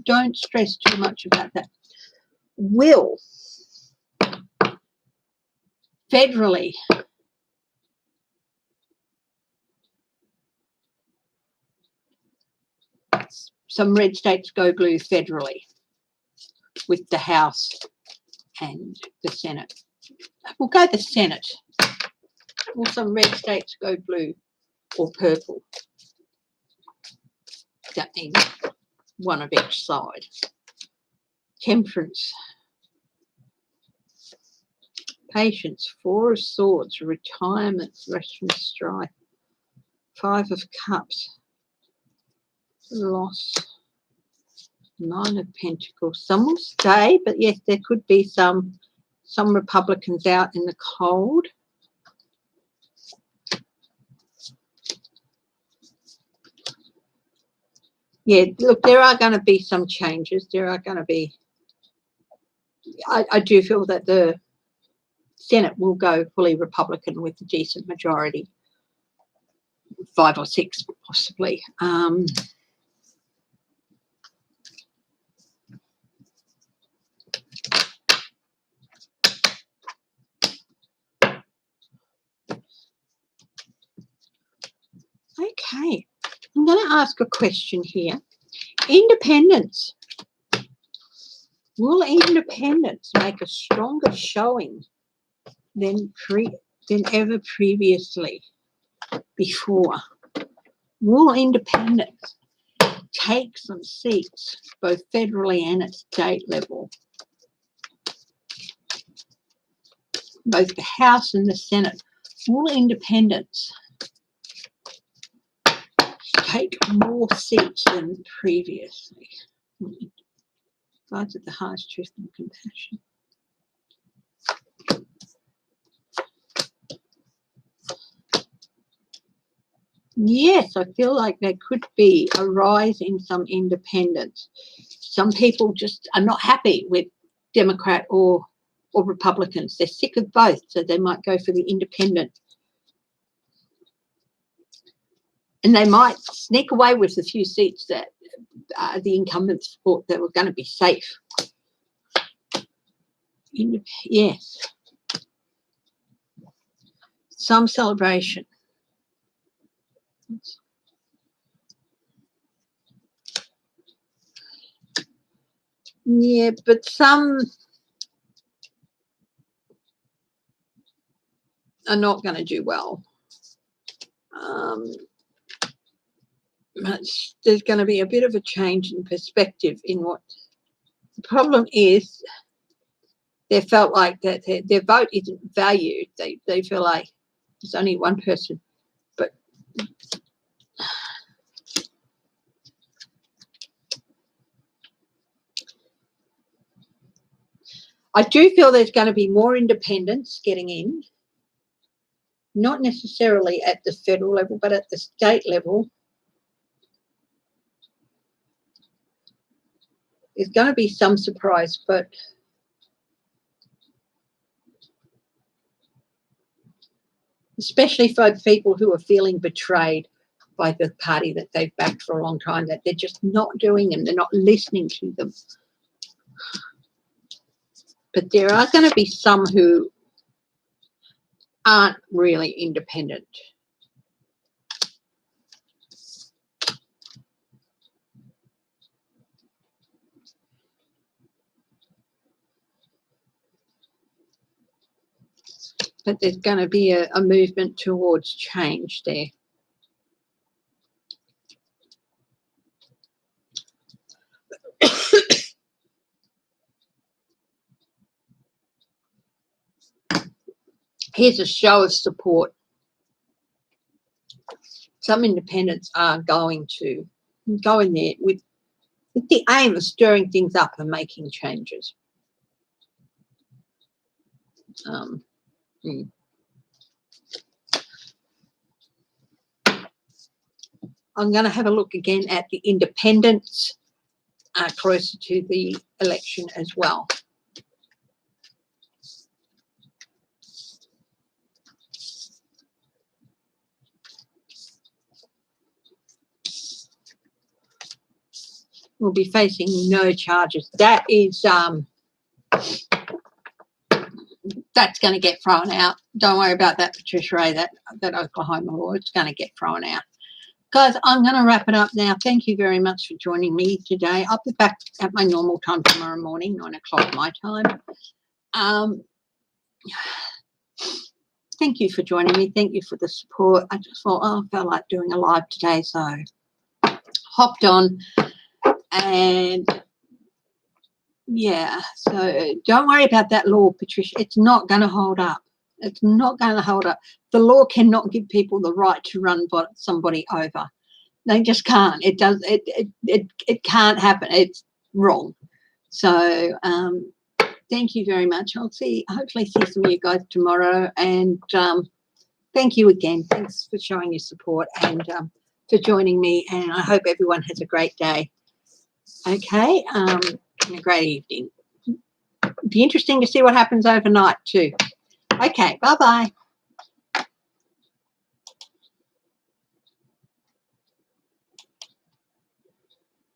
don't stress too much about that. Will federally, some red states go blue federally with the House and the Senate. We'll go the Senate. Will some red states go blue or purple? That means one of each side. Temperance. Patience. Four of Swords. Retirement. Rest from strife. Five of Cups. Loss. Nine of Pentacles. Some will stay, but yes, there could be some Republicans out in the cold. Yeah, look, there are going to be some changes. There are going to be, I do feel that the Senate will go fully Republican with a decent majority, 5 or 6 possibly. Okay, I'm going to ask a question here. Independents. Will independents make a stronger showing than ever previously before? Will independents take some seats, both federally and at state level? Both the House and the Senate. Will independents take more seats than previously? Guides at the highest truth and compassion. Yes, I feel like there could be a rise in some independents. Some people just are not happy with Democrat or Republicans. They're sick of both, so they might go for the independent. And they might sneak away with a few seats that the incumbents thought they were going to be safe. Yes. Some celebration. Yeah, but some are not going to do well. There's going to be a bit of a change in perspective in what the problem is. They felt like that their vote isn't valued. They feel like there's only one person. But I do feel there's going to be more independents getting in, not necessarily at the federal level, but at the state level. There's going to be some surprise, but especially for people who are feeling betrayed by the party that they've backed for a long time, that they're just not doing and they're not listening to them. But there are going to be some who aren't really independent. But there's going to be a movement towards change there. Here's a show of support. Some independents are going to go in there with with the aim of stirring things up and making changes. I'm going to have a look again at the independents closer to the election as well. Will be facing no charges. That is that's going to get thrown out. Don't worry about that, Patricia Ray, that Oklahoma law. It's going to get thrown out. Guys, I'm going to wrap it up now. Thank you very much for joining me today. I'll be back at my normal time tomorrow morning, 9 o'clock my time. Thank you for joining me. Thank you for the support. I just thought, I felt like doing a live today, so hopped on. And yeah, so don't worry about that law, Patricia. It's not going to hold up. It's not going to hold up. The law cannot give people the right to run somebody over. They just can't. It does. It can't happen. It's wrong. So thank you very much. I'll hopefully see some of you guys tomorrow. And thank you again. Thanks for showing your support and for joining me. And I hope everyone has a great day. Okay, and a great evening. Be interesting to see what happens overnight too. Okay, bye-bye.